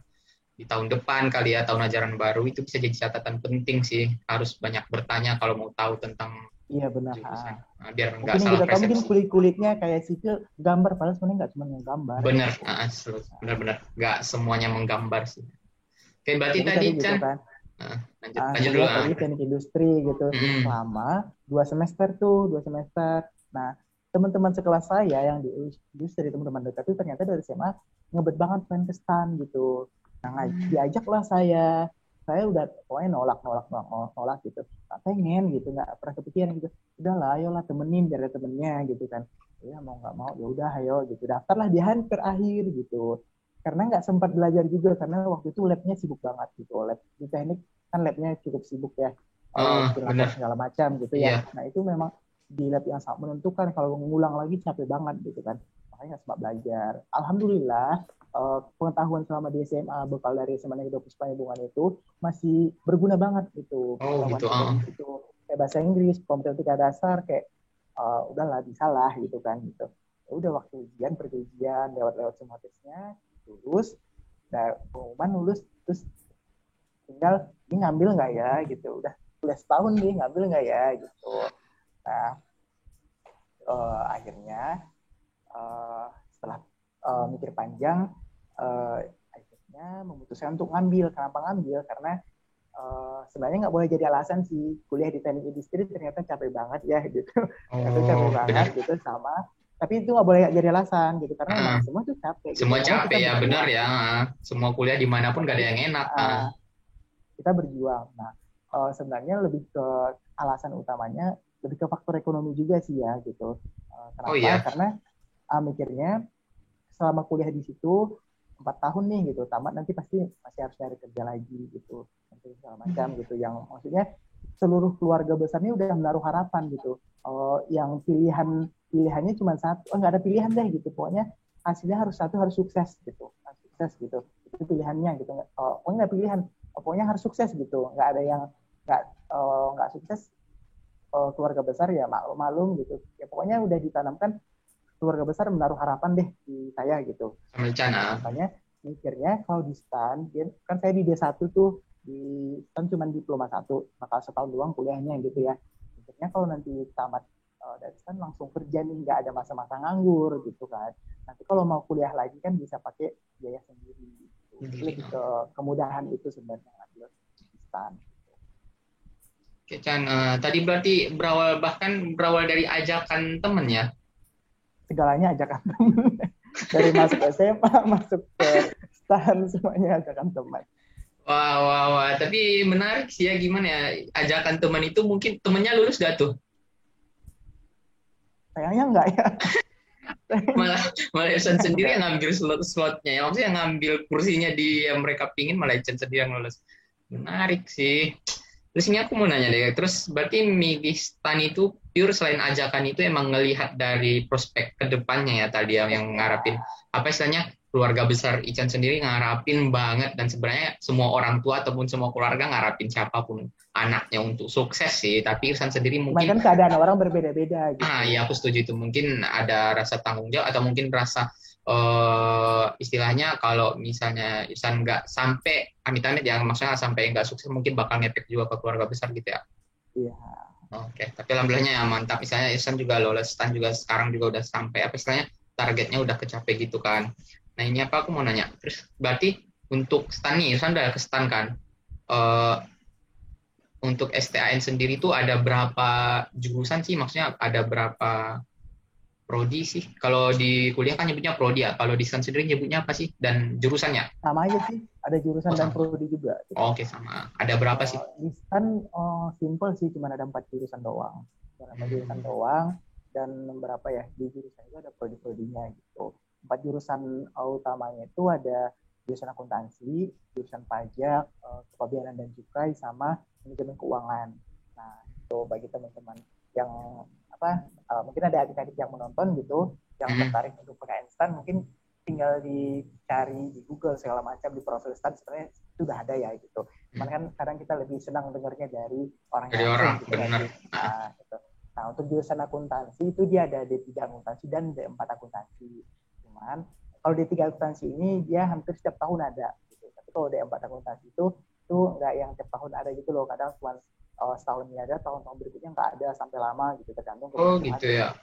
di tahun depan kali ya, tahun ajaran baru, itu bisa jadi catatan penting sih, harus banyak bertanya kalau mau tahu tentang Iya benar. jurusan. Biar nggak Mungkin yang salah kita tahu mungkin persepsi. kulit-kulitnya kayak sipil gambar, padahal sebenarnya nggak cuma yang gambar. Bener, bener-bener nggak semuanya menggambar sih. Oke, berarti Jadi tadi tadi gitu Chan. kan, Lanjut dulu. kuliah tadi teknik industri gitu, selama 2 semester tuh, 2 semester. Nah, teman-teman sekelas saya yang di industri, teman-teman dekat itu ternyata dari SMA ngebet banget pengen ke STAN gitu. Nah, diajaklah saya udah pokoknya nolak gitu, nggak pengen gitu, nggak pernah kepikiran gitu. Udahlah ayolah temenin biar ada temennya gitu kan. Ya mau nggak mau ya udah ayo gitu, daftarlah di hari terakhir gitu, karena nggak sempat belajar juga karena waktu itu labnya sibuk banget gitu. Lab di teknik kan labnya cukup sibuk ya, bikin lapor Bener. segala macam gitu ya. Iya. Nah itu memang di lab yang sangat menentukan, kalau ngulang lagi capek banget gitu kan, makanya nggak sempat belajar. Alhamdulillah pengetahuan selama di SMA bekal dari SMA Negeri Puspa Hubungan itu masih berguna banget gitu, Oh pengetahuan gitu. kita di situ kayak bahasa Inggris, kompetitika dasar kayak udahlah bisa lah gitu kan gitu. Ya udah waktu ujian pergi ujian lewat semua tesnya lulus, nah pengumuman lulus, terus tinggal ini ngambil nggak ya gitu, udah kuliah setahun nih ngambil nggak ya gitu. Nah akhirnya setelah mikir panjang akhirnya memutuskan untuk ngambil. Kenapa ngambil? Karena sebenarnya nggak boleh jadi alasan sih, kuliah di teknik industri ternyata capek banget ya gitu. Ternyata capek banget Benar. gitu, sama tapi itu nggak boleh jadi alasan gitu karena emang semua tuh capek gitu, Semua karena kita capek ya, benar berjuang. ya. Semua kuliah dimanapun gak ada yang enak. Kita berjuang. Nah, sebenarnya lebih ke alasan utamanya lebih ke faktor ekonomi juga sih ya gitu. Oh Kenapa? iya. Karena mikirnya selama kuliah di situ 4 tahun nih gitu, tamat nanti pasti masih harus cari kerja lagi gitu, nanti segala macam gitu. Yang maksudnya seluruh keluarga besarnya udah menaruh harapan gitu. Yang pilihannya cuma satu, nggak ada pilihan deh gitu. Pokoknya hasilnya harus satu, harus sukses gitu, harus sukses gitu. Itu pilihannya gitu. Pokoknya nggak pilihan, pokoknya harus sukses gitu. Nggak ada yang nggak sukses, keluarga besar ya maklum gitu. Ya pokoknya udah ditanamkan keluarga besar menaruh harapan deh di saya gitu. Rencana. Makanya mikirnya kalau di STAN, kan saya di D1 tuh, di STAN cuma diploma 1, bakal setahun doang kuliahnya gitu ya. Mikirnya kalau nanti tamat dari STAN langsung kerja nih, nggak ada masa-masa nganggur gitu kan. Nanti kalau mau kuliah lagi kan bisa pakai biaya sendiri. Gitu. Lebih ke kemudahan itu sebenarnya ngambil di STAN. Oke, Chan, tadi berarti berawal dari ajakan temen ya? Segalanya ajakan teman. Dari masuk SMA, masuk ke STAN, semuanya ajakan teman. Wah. Tapi menarik sih ya, gimana ya, ajakan teman itu mungkin temennya lulus gak tuh? Sayangnya enggak ya. Malah Echan sendiri yang ngambil slotnya ya, maksudnya ngambil kursinya di yang mereka pingin, malah Echan sendiri yang lulus. Menarik sih. Terus ini aku mau nanya deh, terus berarti milih STAN itu pure selain ajakan itu emang ngelihat dari prospek ke depannya ya tadi yang ngarapin, apa istilahnya, keluarga besar Ican sendiri ngarapin banget, dan sebenarnya semua orang tua ataupun semua keluarga ngarapin siapapun anaknya untuk sukses sih, tapi Ican sendiri mungkin kan keadaan orang berbeda-beda gitu. ya aku setuju itu, mungkin ada rasa tanggung jawab atau mungkin rasa istilahnya kalau misalnya Ihsan nggak sampai amit-amit ya, maksudnya sampai nggak sukses mungkin bakal ngefek juga ke keluarga besar gitu ya. Iya. Oke, tapi alhamdulillahnya ya mantap. Misalnya Ihsan juga lolos STAN juga sekarang juga udah sampai apa istilahnya, targetnya udah kecapai gitu kan. Nah ini apa aku mau nanya. Terus berarti untuk STAN nih, Ihsan udah ke STAN kan. Eh, untuk STAN sendiri tuh ada berapa jurusan sih? Maksudnya ada berapa prodi sih? Kalau di kuliah kan nyebutnya prodi ya. Kalau di STAN sendiri nyebutnya apa sih? Dan jurusannya? Sama aja sih, ada jurusan dan Sama. prodi juga. Gitu. Oke, sama. Ada berapa sih? Di STAN simple sih, cuma ada 4 jurusan doang. Jurusan doang, dan berapa ya, di jurusan itu ada prodi-prodinya gitu. 4 jurusan utamanya itu ada jurusan akuntansi, jurusan pajak, kepabianan dan cukai, sama manajemen keuangan. Nah, itu bagi teman-teman yang mungkin ada adik-adik yang menonton gitu, yang tertarik untuk pakai STAN, mungkin tinggal dicari di Google segala macam, di profil STAN sebenarnya itu udah ada ya gitu. Cuman kan kadang kita lebih senang dengarnya dari orang Dari yang orang, gitu, benar. Nah, gitu. Nah, untuk jurusan akuntansi itu dia ada D3 akuntansi dan D4 akuntansi. Cuman kalau D3 akuntansi ini dia hampir setiap tahun ada gitu. Tapi kalau D4 akuntansi itu nggak yang setiap tahun ada gitu loh. Kadang cuma setahun ini ada, tahun-tahun berikutnya nggak ada sampai lama gitu, tergantung kebutuhan gitu ya.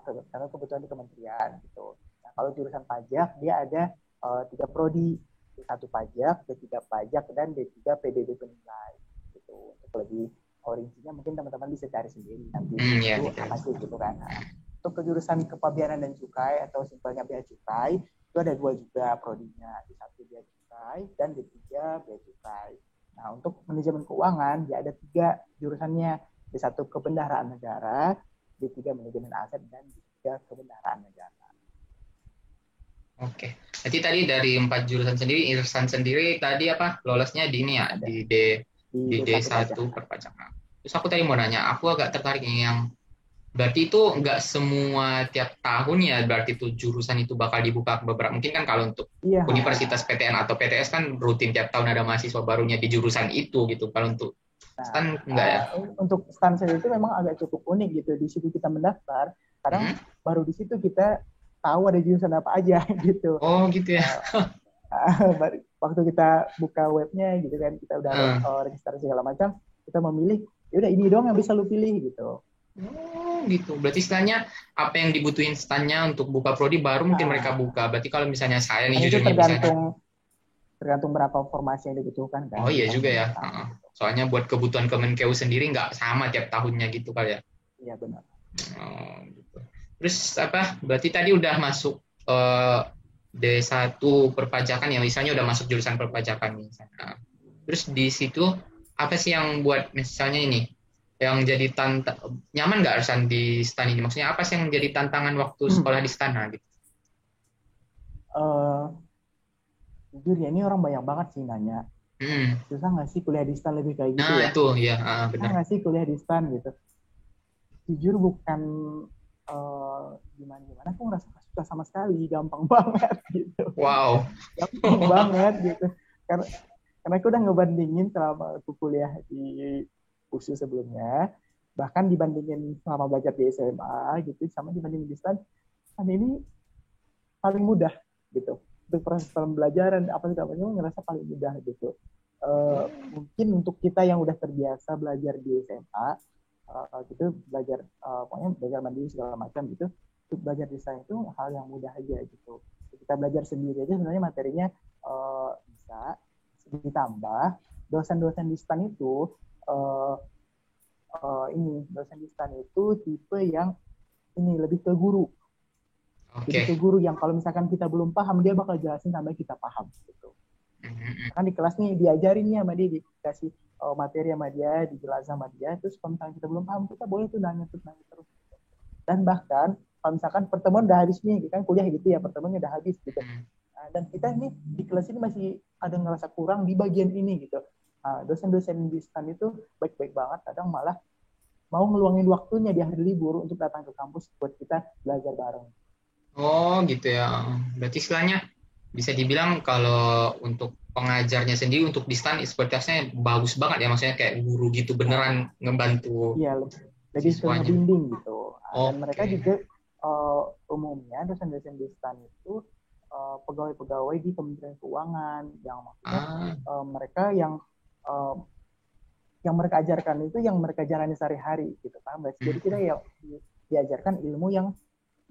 Tergantung kebutuhan di kementerian gitu. Nah, kalau jurusan pajak dia ada 3 prodi, D1 pajak, D3 pajak, dan D3 PDB penilai gitu. Untuk lebih originnya mungkin teman-teman bisa cari sendiri nanti itu apa sih gitu kan. Nah, untuk kejurusan kepabianan dan cukai atau simpelnya bea cukai itu ada 2 juga prodinya, D1 bea cukai dan D3 bea cukai. Nah, untuk manajemen keuangan dia ada 3 jurusannya, D1 kebendaharaan negara, D3 manajemen aset, dan D3 kebendaharaan negara. Oke. Jadi tadi dari 4 jurusan sendiri, Ihsan sendiri tadi apa lolosnya di ini ya, ada. di D1 perpajakan. Terus aku tadi mau nanya, aku agak tertarik nih yang berarti itu nggak semua tiap tahun ya, berarti itu jurusan itu bakal dibuka beberapa, mungkin kan kalau untuk Universitas PTN atau PTS kan rutin tiap tahun ada mahasiswa barunya di jurusan itu gitu. Kalau untuk STAN enggak ya? Untuk STAN sendiri itu memang agak cukup unik gitu. Di situ kita mendaftar, kadang baru di situ kita tahu ada jurusan apa aja gitu. Oh gitu ya. Waktu kita buka webnya gitu kan, kita udah registrasi segala macam, kita memilih, ya udah ini doang yang bisa lu pilih gitu. Oh gitu. Berarti istilahnya apa yang dibutuhin STAN-nya untuk buka prodi baru mungkin mereka buka. Berarti kalau misalnya saya nih jujurnya tergantung berapa formasi yang dibutuhkan kan. Oh iya juga ya. Soalnya buat kebutuhan Kemenkeu sendiri nggak sama tiap tahunnya gitu kali ya. Iya benar. Oh gitu. Terus apa? Berarti tadi udah masuk D1 perpajakan ya, misalnya udah masuk jurusan perpajakan misalnya. Terus di situ apa sih yang buat misalnya ini yang jadi nyaman nggak Arsan di STAN ini? Maksudnya apa sih yang jadi tantangan waktu sekolah di STAN gitu? Jujur ya, ini orang banyak banget sih nanya. Susah nggak sih kuliah di STAN lebih kayak gitu ya? Itu ya, benar. Susah nggak sih kuliah di STAN gitu? Jujur bukan gimana, aku ngerasa susah sama sekali, gampang banget gitu. Wow. Gampang banget gitu. Karena aku udah ngebandingin selama aku kuliah di USU sebelumnya, Bahkan dibandingin selama belajar di SMA gitu sama dibandingin di stan, kan ini paling mudah gitu. Untuk proses pembelajaran apa segala macam ngerasa paling mudah gitu. Mungkin untuk kita yang udah terbiasa belajar di SMA gitu belajar pokoknya belajar mandiri segala macam gitu, untuk belajar desain itu hal yang mudah aja gitu. Kita belajar sendiri aja sebenarnya materinya bisa ditambah dosen-dosen di stan itu ini dosen di stan itu tipe yang ini lebih ke guru. Jadi ke guru yang kalau misalkan kita belum paham dia bakal jelasin sampai kita paham gitu. Kan di kelas nih diajarin nih sama dia, dikasih materi sama dia, dijelas sama dia, terus kalau misalkan kita belum paham kita boleh tuh nanya terus. Dan bahkan kalau misalkan pertemuan udah habis nih, kan kuliah gitu ya, pertemuannya udah habis gitu. Nah, dan kita nih di kelas ini masih ada ngerasa kurang di bagian ini gitu. Nah, dosen-dosen di stan itu baik-baik banget, kadang malah mau ngeluangin waktunya di hari libur untuk datang ke kampus buat kita belajar bareng. Oh gitu ya. Berarti istilahnya bisa dibilang kalau untuk pengajarnya sendiri untuk di stan expertise-nya bagus banget ya, maksudnya kayak guru gitu beneran ngebantu Iya, lebih ke siswanya. ngebimbing gitu. Dan mereka Oke. juga umumnya dosen-dosen di stan itu pegawai-pegawai di Kementerian Keuangan yang maksudnya mereka yang mereka ajarkan itu yang mereka jalani sehari-hari gitu kan. Jadi kita ya diajarkan ilmu yang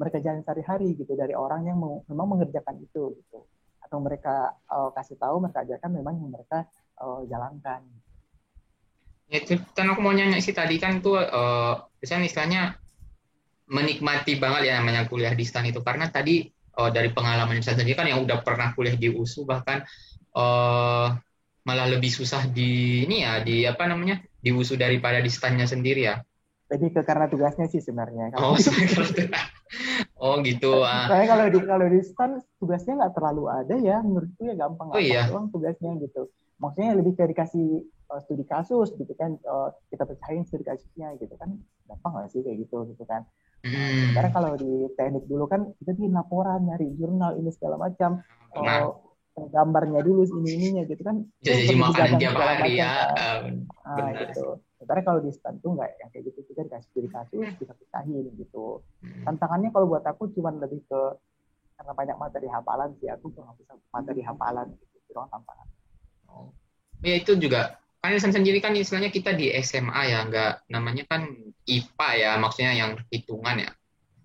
mereka jalani sehari-hari gitu dari orang yang memang mengerjakan itu gitu. Atau mereka kasih tahu, mereka ajarkan memang yang mereka jalankan. Ya, itu kan aku mau nanya sih tadi kan tuh misalnya istilahnya menikmati banget ya namanya kuliah di stan itu karena tadi dari pengalaman saya sendiri kan yang udah pernah kuliah di USU bahkan malah lebih susah di ini ya di apa namanya di USU daripada di stannya sendiri ya. Lebih ke karena tugasnya sih sebenarnya. Oh, oh gitu. Soalnya kalau di stan tugasnya nggak terlalu ada ya, menurutku ya Oh gampang-gampang iya. doang tugasnya gitu. Maksudnya lebih ke dikasih studi kasus gitu kan, kita pecahin studi kasusnya gitu kan, gampang nggak sih kayak gitu kan. Sementara kalau di teknik dulu kan kita bikin laporan, nyari jurnal ini segala macam, Benar. gambarnya dulu ini-ininya gitu kan, itu Jadi perlu makanan begadang tiap segala hari macam ya. kan. Benar. Gitu. Sementara kalau di stan tuh nggak yang kayak gitu, kita dikasih studi kasus, kita pecahin gitu. Tantangannya kalau buat aku cuma lebih ke karena banyak materi hafalan sih, aku kurang bisa materi hafalan gitu, itu doang tantangan. Oh. Ya itu juga kan Ilsan sendiri kan istilahnya kita di SMA ya, nggak namanya kan IPA ya, maksudnya yang hitungan ya.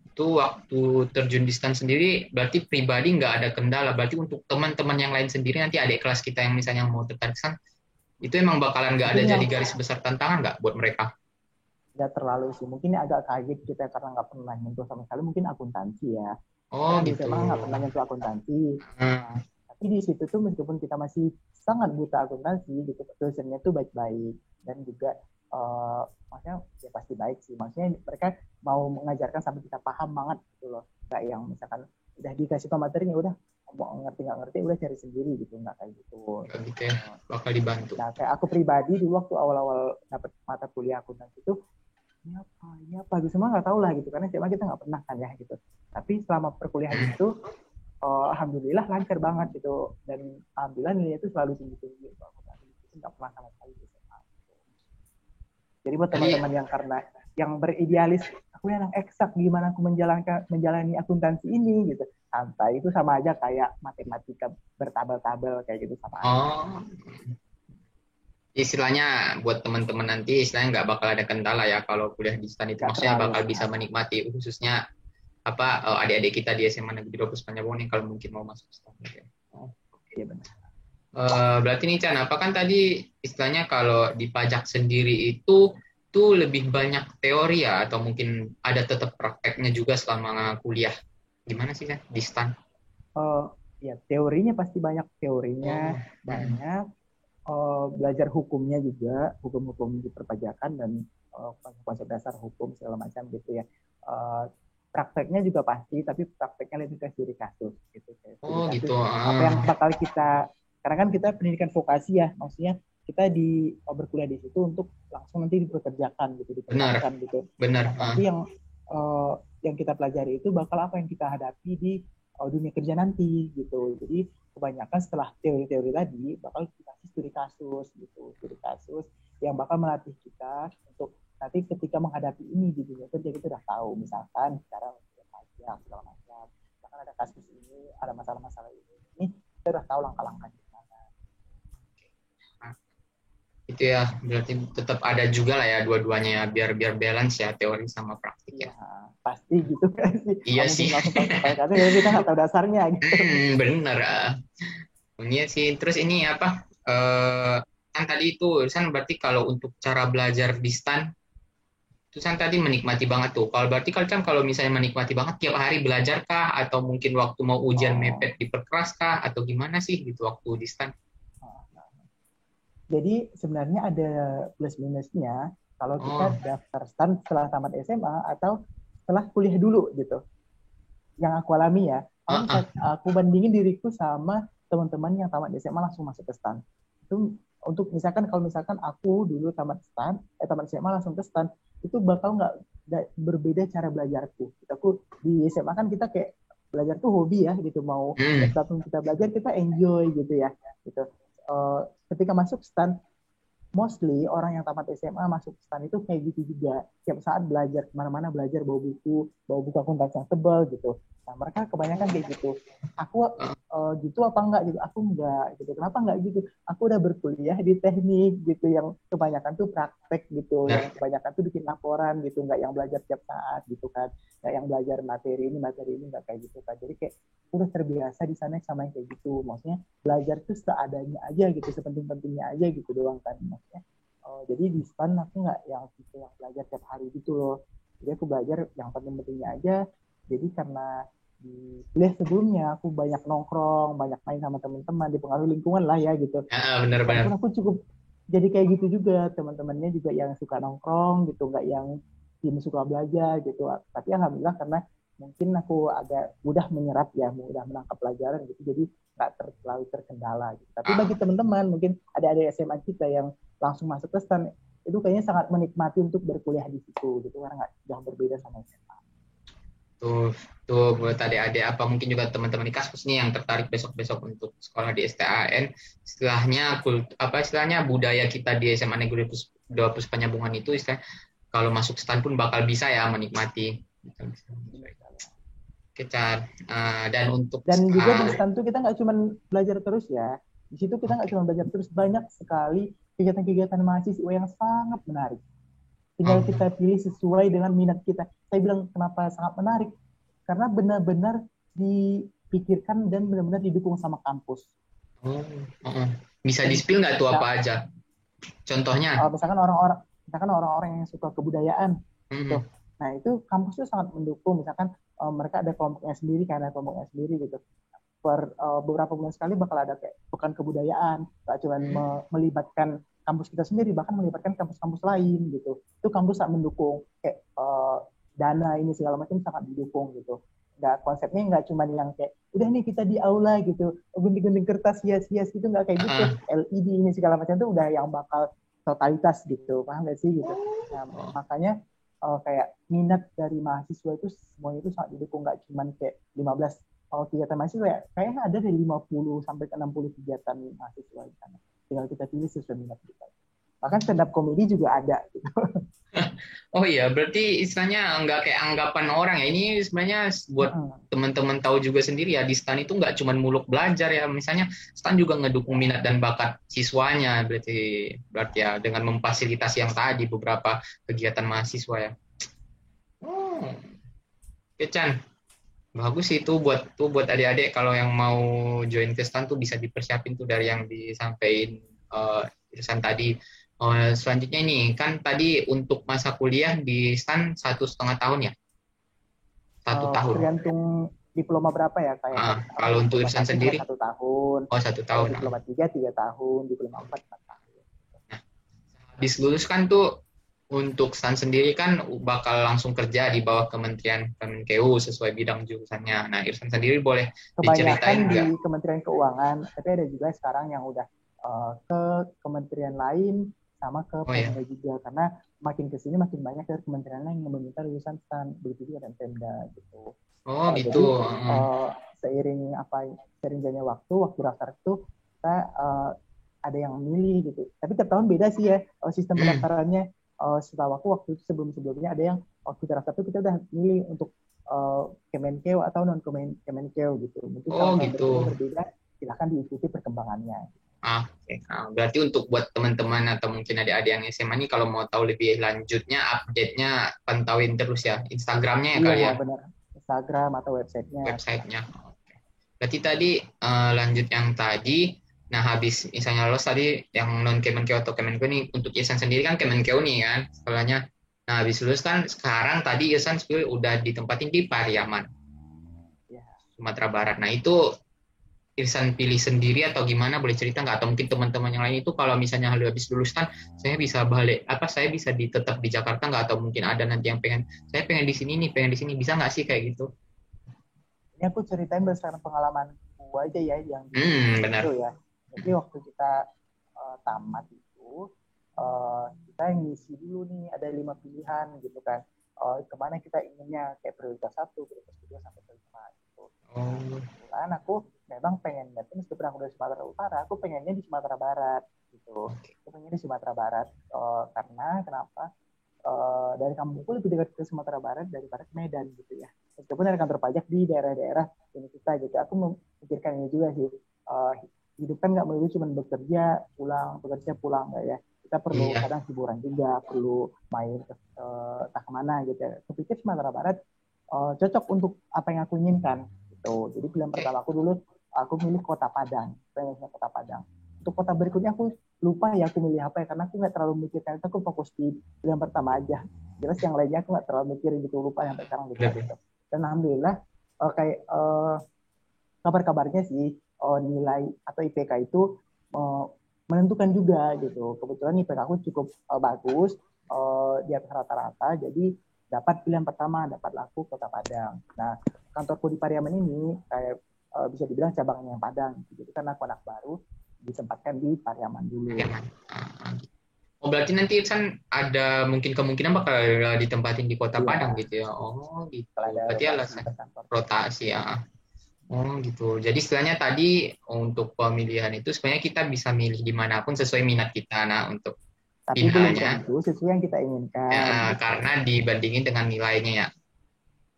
Itu waktu terjun di stan sendiri berarti pribadi nggak ada kendala. Berarti untuk teman-teman yang lain sendiri nanti adik kelas kita yang misalnya mau tertarik stan, itu emang bakalan nggak ada Mungkin yang jadi garis besar tantangan nggak buat mereka? nggak terlalu sih, mungkin agak kaget kita karena nggak pernah nyentuh sama sekali, mungkin akuntansi ya. Kita Oh kan di gitu. SMA nggak pernah nyentuh akuntansi. Nah, tapi di situ tuh meskipun kita masih sangat buta akuntansi, gitu, dosennya tuh baik-baik dan juga maksudnya ya pasti baik sih. Maksudnya mereka mau mengajarkan sampai kita paham banget gitu loh. Nggak yang misalkan udah dikasih tau materinya udah mau ngerti nggak ngerti udah cari sendiri gitu, nggak kayak gitu. Nggak gitu ya, bakal dibantu. Nah kayak aku pribadi dulu waktu awal-awal dapat mata kuliah akuntansi itu ini apa gitu, semua nggak tahu lah gitu karena SMA kita nggak pernah kan ya gitu. Tapi selama perkuliahan itu alhamdulillah lancar banget gitu, dan alhamdulillah nilainya itu selalu tinggi-tinggi gitu. Aku nggak pernah sama sekali di SMA. Jadi buat Tadi teman-teman yang karena yang beridealis aku yang eksak gimana aku menjalani akuntansi ini gitu, santai, itu sama aja kayak matematika bertabel-tabel kayak gitu, sama aja. oh istilahnya buat teman-teman nanti istilahnya nggak bakal ada kendala ya kalau kuliah di stan itu Nggak maksudnya terlalu bakal sih. bisa menikmati khususnya apa adik-adik kita di SMA Negeri 12 Panjabon yang kalau mungkin mau masuk stan gitu ya. Oh. Iya benar. Berarti nih Chan, apa kan tadi istilahnya kalau di pajak sendiri itu tuh lebih banyak teori ya atau mungkin ada tetap prakteknya juga selama kuliah gimana sih kan di stan? Ya teorinya pasti banyak, teorinya Oh, banyak, belajar hukumnya juga, hukum-hukum di perpajakan dan konsep dasar hukum segala macam gitu ya. Prakteknya juga pasti, tapi prakteknya lebih ke studi kasus gitu. Studi oh gitu. kasus apa yang bakal kita, karena kan kita pendidikan vokasi ya, maksudnya kita berkuliah di situ untuk langsung nanti dipekerjakan gitu, Benar, diterapkan gitu. benar. Nah, nanti yang kita pelajari itu bakal apa yang kita hadapi di dunia kerja nanti gitu. Jadi kebanyakan setelah teori-teori tadi bakal dikasih studi kasus gitu, studi kasus yang bakal melatih kita untuk nanti ketika menghadapi ini di dunia kerja kita udah tahu, misalkan sekarang pajak segala macam, misalkan ada kasus ini, ada masalah-masalah ini kita udah tahu langkah-langkahnya gimana. Itu ya, berarti tetap ada juga lah ya dua-duanya ya, biar balance ya teori sama praktik ya. Pasti gitu kan sih. Iya sih. Langsung pakai kata kita nggak tahu dasarnya gitu. Bener. Iya sih. Terus ini apa? Kan tadi itu kan berarti kalau untuk cara belajar di stan itu kan tadi menikmati banget tuh. Kalau berarti kalau misalnya menikmati banget tiap hari belajar kah atau mungkin waktu mau ujian mepet diperkeras kah atau gimana sih gitu waktu di stan? Jadi sebenarnya ada plus minusnya kalau kita daftar stan setelah tamat SMA atau setelah kuliah dulu gitu. Yang aku alami ya, aku bandingin diriku sama teman-teman yang tamat SMA langsung masuk ke stan. Itu untuk misalkan kalau misalkan aku dulu tamat SMA langsung ke stan, itu bakal nggak berbeda cara belajarku. Aku di SMA kan kita kayak belajar tuh hobi ya gitu, mau apapun kita belajar kita enjoy gitu ya gitu. Ketika masuk stan, mostly orang yang tamat SMA masuk stan itu kayak gitu juga. Tiap saat belajar, kemana-mana belajar, bawa buku akuntansi yang tebal gitu. Nah, mereka kebanyakan kayak gitu. Aku gitu apa enggak gitu? Aku enggak gitu. Kenapa enggak gitu? Aku udah berkuliah di teknik gitu, yang kebanyakan tuh praktek gitu, yang kebanyakan tuh bikin laporan gitu, enggak yang belajar tiap saat gitu kan. Enggak yang belajar materi ini enggak kayak gitu kan. Jadi kayak udah terbiasa di sana sama yang kayak gitu. Maksudnya belajar tuh seadanya aja gitu, sepenting-pentingnya aja gitu doang kan. Maksudnya jadi di stan aku nggak yang gitu yang belajar tiap hari gitu loh. Jadi aku belajar yang penting-pentingnya aja. Jadi karena di kuliah sebelumnya aku banyak nongkrong, banyak main sama teman-teman, dipengaruhi lingkungan lah ya gitu. Benar-benar. Aku cukup jadi kayak gitu juga, teman-temannya juga yang suka nongkrong gitu, nggak yang tim suka belajar gitu. Tapi alhamdulillah karena mungkin aku agak mudah menyerap ya, mudah menangkap pelajaran gitu, jadi nggak terlalu terkendala gitu. Tapi bagi teman-teman mungkin ada SMA kita yang langsung masuk ke stan, itu kayaknya sangat menikmati untuk berkuliah di situ gitu, karena nggak jauh berbeda sama SMA. Tuh buat adik-adik apa mungkin juga teman-teman di kampus nih yang tertarik besok-besok untuk sekolah di STAN, istilahnya budaya kita di SMA Negeri 20 Penyambungan itu kalau masuk stan pun bakal bisa ya menikmati. Dan juga di stan tuh kita nggak cuma belajar terus ya, di situ kita nggak cuma belajar terus, banyak sekali kegiatan-kegiatan mahasiswa yang sangat menarik. Tinggal kita pilih sesuai dengan minat kita. Saya bilang kenapa sangat menarik, karena benar-benar dipikirkan dan benar-benar didukung sama kampus. Bisa di-spill nggak tuh apa aja? Contohnya? Misalkan orang-orang yang suka kebudayaan, gitu. Nah itu kampus tuh sangat mendukung. Misalkan mereka ada kelompoknya sendiri gitu. Beberapa bulan sekali bakal ada kayak pekan kebudayaan, gak cuma melibatkan kampus kita sendiri, bahkan melibatkan kampus-kampus lain gitu. Itu kampus sangat mendukung, kayak dana ini segala macam sangat didukung gitu. Konsepnya nggak cuma yang kayak udah nih kita di aula gitu, gunting-gunting kertas hias-hias gitu, nggak kayak gitu. LED ini segala macam itu udah yang bakal totalitas gitu, paham nggak sih gitu. Nah, makanya kayak minat dari mahasiswa itu semuanya itu sangat didukung, nggak cuma kayak 15 kegiatan mahasiswa, kayaknya ada dari 50 sampai ke 60 kegiatan mahasiswa di sana. Tinggal kita pilih sesuai minat kita. Bahkan stand up comedy juga ada gitu. Oh iya, berarti istilahnya nggak kayak anggapan orang ya. Ini sebenarnya buat teman-teman tahu juga sendiri ya, di stan itu nggak cuma muluk belajar ya. Misalnya stan juga ngedukung minat dan bakat siswanya, berarti ya dengan memfasilitasi yang tadi beberapa kegiatan mahasiswa ya. Oke, Chan. Bagus sih itu buat adik-adik kalau yang mau join ke stan tuh bisa dipersiapin tuh dari yang disampaikan Irsan tadi. Selanjutnya ini kan tadi untuk masa kuliah di stan 1,5 tahun ya? 1 tahun. Tergantung diploma berapa ya kayak. Kalau untuk Irsan sendiri? 1 tahun. 1 tahun. Diploma 3 tahun, diploma 4 tahun. Nah, habis lulus kan tuh untuk stan sendiri kan bakal langsung kerja di bawah Kementerian Kemenkeu sesuai bidang jurusannya. Nah, Irsan sendiri boleh diceritain nggak? Di Kementerian Keuangan, tapi ada juga sekarang yang udah ke kementerian lain sama ke Pemda juga, karena makin kesini makin banyak dari kementerian lain yang meminta lulusan stan, begitu juga dan Pemda gitu. Gitu. Jadi seiring jalannya waktu daftar itu kita ada yang memilih gitu. Tapi tiap tahun beda sih ya sistem pendaftarannya. setahu aku waktu itu sebelumnya ada yang waktu kita daftar tuh kita udah milih untuk Kemenkeu atau non Kemenkeu gitu. Mungkin Oh kalau tahun gitu. berikutnya berbeda, silahkan diikuti perkembangannya. Oke. Berarti untuk buat teman-teman atau mungkin adik-adik yang SMA nih kalau mau tahu lebih lanjutnya, update-nya pantauin terus ya Instagramnya ya Iya kali ya ya, benar, Instagram atau websitenya. websitenya. Oke. Berarti tadi lanjut yang tadi, nah habis misalnya lo tadi yang non Kemenkeu atau Kemenkeu nih untuk Ihsan sendiri kan Kemenkeu nih kan sekolahnya. Nah habis lulus kan sekarang tadi Ihsan sebenarnya udah ditempatin di Pariaman, Ya. Sumatera Barat. Nah itu Irsan pilih sendiri atau gimana, boleh cerita nggak, atau mungkin teman-teman yang lain itu kalau misalnya habis lulus kan saya bisa balik apa saya bisa tetap di Jakarta nggak, atau mungkin ada nanti yang pengen saya pengen di sini nih pengen di sini, bisa nggak sih kayak gitu? Ini aku ceritain berdasarkan pengalaman gue aja ya yang di itu Benar. ya. Jadi waktu kita tamat itu kita ngisi dulu nih ada 5 pilihan gitu kan. Kemana kita inginnya kayak prioritas 1, prioritas 2 sampai ke 5 gitu. Nah, Oh, kebetulan aku memang pengennya tuh meskipun aku dari Sumatera Utara, aku pengennya di Sumatera Barat gitu. Aku pengennya di Sumatera Barat karena kenapa? Dari kampungku lebih dekat ke Sumatera Barat daripada ke Medan gitu ya. Meskipun ada kantor pajak di daerah-daerah ini kita gitu. Aku memikirkan ini juga sih. Hidup kan nggak melulu cuma bekerja pulang nggak ya. Kita perlu iya. kadang hiburan juga, perlu main entah kemana gitu. Kupikir Sumatera Barat cocok untuk apa yang aku inginkan gitu. Jadi pilihan Oke. pertama aku dulu aku milih Kota Padang, pengennya Kota Padang. Untuk kota berikutnya aku lupa ya aku milih apa ya karena aku nggak terlalu mikirkan itu, aku fokus di pilihan pertama aja. Jelas yang lainnya aku nggak terlalu mikirin gitu, lupa sampai sekarang lupa Benar. gitu. Dan alhamdulillah kayak kabar-kabarnya sih nilai atau IPK itu menentukan juga gitu. Kebetulan IPK aku cukup bagus di atas rata-rata, jadi dapat pilihan pertama, dapat laku Kota Padang. Nah, kantorku di Pariaman ini kayak bisa dibilang cabangnya yang Padang. Jadi karena aku anak baru, ditempatkan di Pariaman Oke, dulu. Man. Oh berarti nanti kan ada mungkin kemungkinan bakal ditempatin di Kota Padang Iya, gitu ya. Oh kalau gitu. ada Berarti rotasi alasan ke kantor. rotasi ya. Oh gitu. Jadi istilahnya tadi untuk pemilihan itu sebenarnya kita bisa milih dimanapun sesuai minat kita. Nah untuk Tapi belum pinhalnya tentu sesuai yang kita inginkan gitu. karena dibandingin dengan nilainya ya.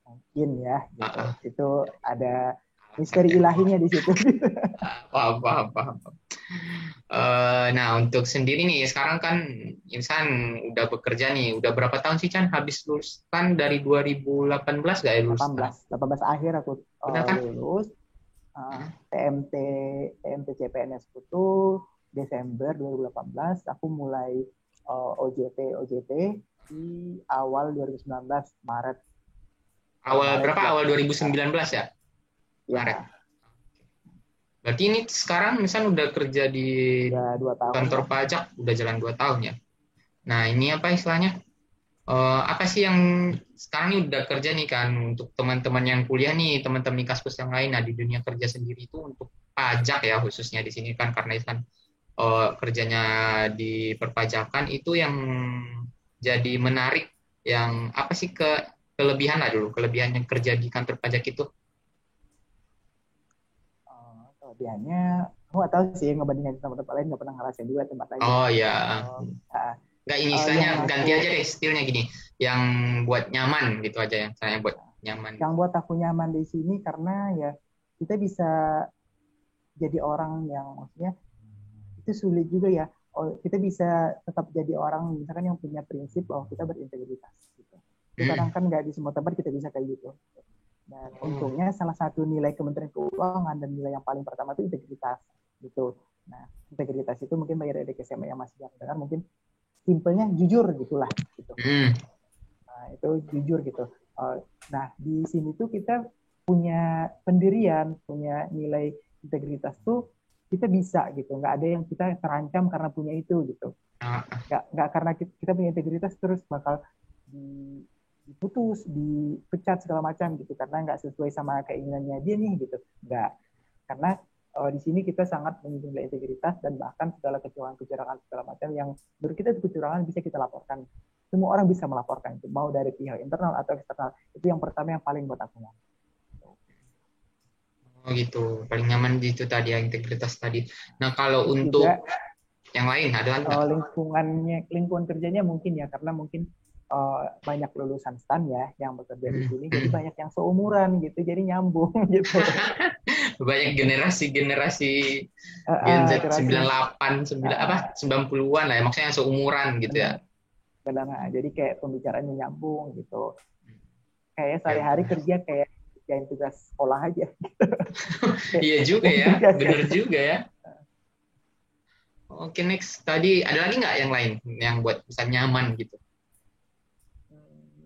Mungkin ya gitu. Uh, Itu ada misteri alasannya. ilahinya di situ. Paham, paham, paham. Nah untuk sendiri nih sekarang kan Insan udah bekerja nih. Udah berapa tahun sih Chan habis lulus kan dari 2018 gak ya lulus sekarang? 18 akhir aku Benar kan? lulus. Hmm. TMT CPNS itu Desember 2018, aku mulai OJT di awal 2019 Maret Awal Maret berapa? ya Awal Maret 2019 ya? Maret. ya Berarti ini sekarang misal udah kerja di udah 2 tahun kantor lah. pajak, udah jalan 2 tahun ya. Nah ini apa istilahnya? Apa sih yang sekarang ini udah kerja nih kan untuk teman-teman yang kuliah nih, teman-teman di kampus yang lain, nah di dunia kerja sendiri itu untuk pajak ya khususnya di sini kan karena kan kerjanya di perpajakan itu yang jadi menarik, yang apa sih kelebihan lah dulu, kelebihan yang kerja di kantor pajak itu. Kelebihannya aku nggak tahu sih ngebandingin sama tempat lain, nggak pernah ngerasain juga tempat lain ya. Oh ya, uh, uh, nggak ini yang istilahnya ganti aja aku deh stilnya gini, yang buat nyaman gitu aja, yang saya buat nyaman. yang buat aku nyaman di sini karena ya kita bisa jadi orang yang maksudnya itu sulit juga ya. Kita bisa tetap jadi orang misalkan yang punya prinsip bahwa kita berintegritas gitu. Itu Hmm. kadang kan nggak di semua tempat kita bisa kayak gitu. Dan Oh, untungnya salah satu nilai Kementerian Keuangan dan nilai yang paling pertama itu integritas gitu. Nah, integritas itu mungkin bagi adik SMA yang masih jarang dengar mungkin simpelnya jujur gitulah gitu. hmm. Nah, itu jujur gitu. Nah, di sini tuh kita punya pendirian, punya nilai integritas tuh kita bisa gitu. Nggak ada yang kita terancam karena punya itu gitu. Ah, Nggak karena kita punya integritas terus bakal diputus, dipecat segala macam gitu karena nggak sesuai sama keinginannya dia nih gitu. Nggak. Karena di sini kita sangat menjunjung integritas dan bahkan segala kecurangan-kecurangan segala macam yang menurut kita itu kecurangan bisa kita laporkan. Semua orang bisa melaporkan itu, mau dari pihak internal atau eksternal. Itu yang pertama yang paling buat aku. oh gitu, paling nyaman di itu tadi ya integritas tadi. Nah kalau Terus untuk juga Yang lain ada lagi nggak? Lingkungan kerjanya mungkin ya, karena mungkin banyak lulusan STAN ya yang bekerja di sini, jadi banyak yang seumuran gitu, jadi nyambung gitu. Banyak generasi Gen Z Iterasi 98 90-an lah ya, maksudnya yang seumuran gitu ya. benar, jadi kayak pembicaraannya nyambung gitu, kayak Ya, sehari-hari kerja kayak kerjain tugas sekolah aja gitu. iya juga ya, bener juga ya. Oke, next. Tadi ada lagi nggak yang lain yang buat bisa nyaman gitu?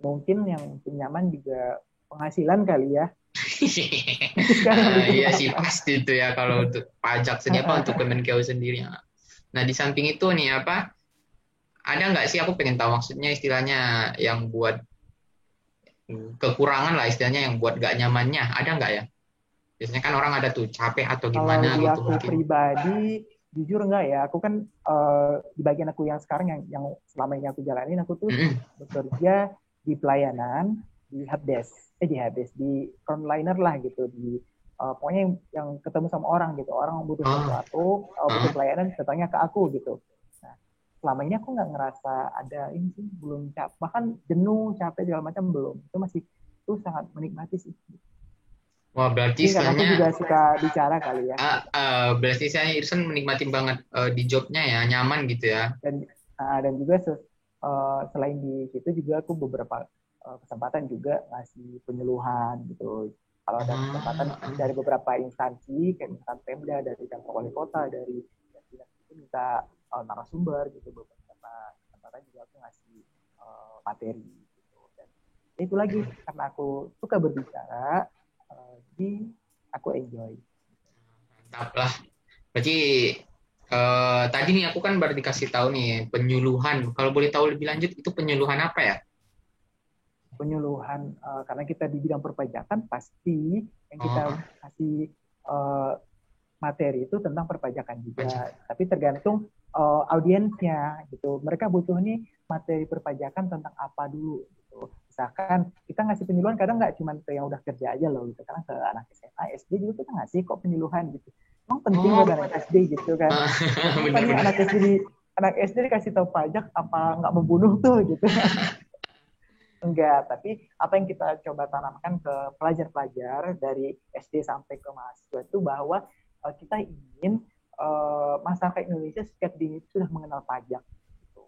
Mungkin yang nyaman juga penghasilan kali ya. Sekarang Iya sih pasti itu ya kalau untuk pajak sendiri untuk Kemenkeu sendiri. Nah di samping itu nih ada nggak sih, aku pengen tahu maksudnya istilahnya yang buat kekurangan lah istilahnya, yang buat gak nyamannya ada nggak ya? Biasanya kan orang ada tuh capek atau gimana Kalau di gitu aku mungkin. pribadi, jujur enggak ya, aku kan di bagian aku yang sekarang yang selama ini aku jalanin, aku tuh bekerja di pelayanan, di helpdesk, di frontliner lah gitu, di pokoknya yang ketemu sama orang gitu, orang butuh sesuatu, butuh pelayanan, datangnya ke aku gitu. Nah, selama ini aku nggak ngerasa ada ini sih, belum capek, bahkan jenuh, capek segala macam belum, itu masih tuh sangat menikmati sih. Wah berarti Karena aku istilahnya juga suka bicara kali ya. berarti saya Irsan menikmati banget di jobnya ya, nyaman gitu ya. Dan juga selain di situ juga aku beberapa kesempatan juga ngasih penyuluhan gitu. Kalau ada kesempatan dari beberapa instansi kayak misalkan Pemda, dari kantor wali kota, dari dinas itu minta narasumber gitu, beberapa kesempatan juga aku ngasih materi gitu. Dan itu lagi karena aku suka berbicara, jadi aku enjoy. Mantap lah. Berarti tadi nih aku kan baru dikasih tahu nih penyuluhan. Kalau boleh tahu lebih lanjut itu penyuluhan apa ya? Penyuluhan karena kita di bidang perpajakan, pasti yang kita kasih materi itu tentang perpajakan juga. Tapi tergantung audiensnya gitu. Mereka butuh nih materi perpajakan tentang apa dulu gitu. Misalkan kita ngasih penyuluhan kadang nggak cuma ke yang udah kerja aja loh gitu. Kadang ke anak SMA, SD juga kita ngasih kok penyuluhan gitu. Emang penting buat anak SD gitu kan. Apa nih anak SD dikasih tahu pajak apa nggak membunuh tuh gitu. Enggak, tapi apa yang kita coba tanamkan ke pelajar-pelajar dari SD sampai ke mahasiswa itu bahwa kita ingin masyarakat Indonesia sejak dini sudah mengenal pajak. Gitu.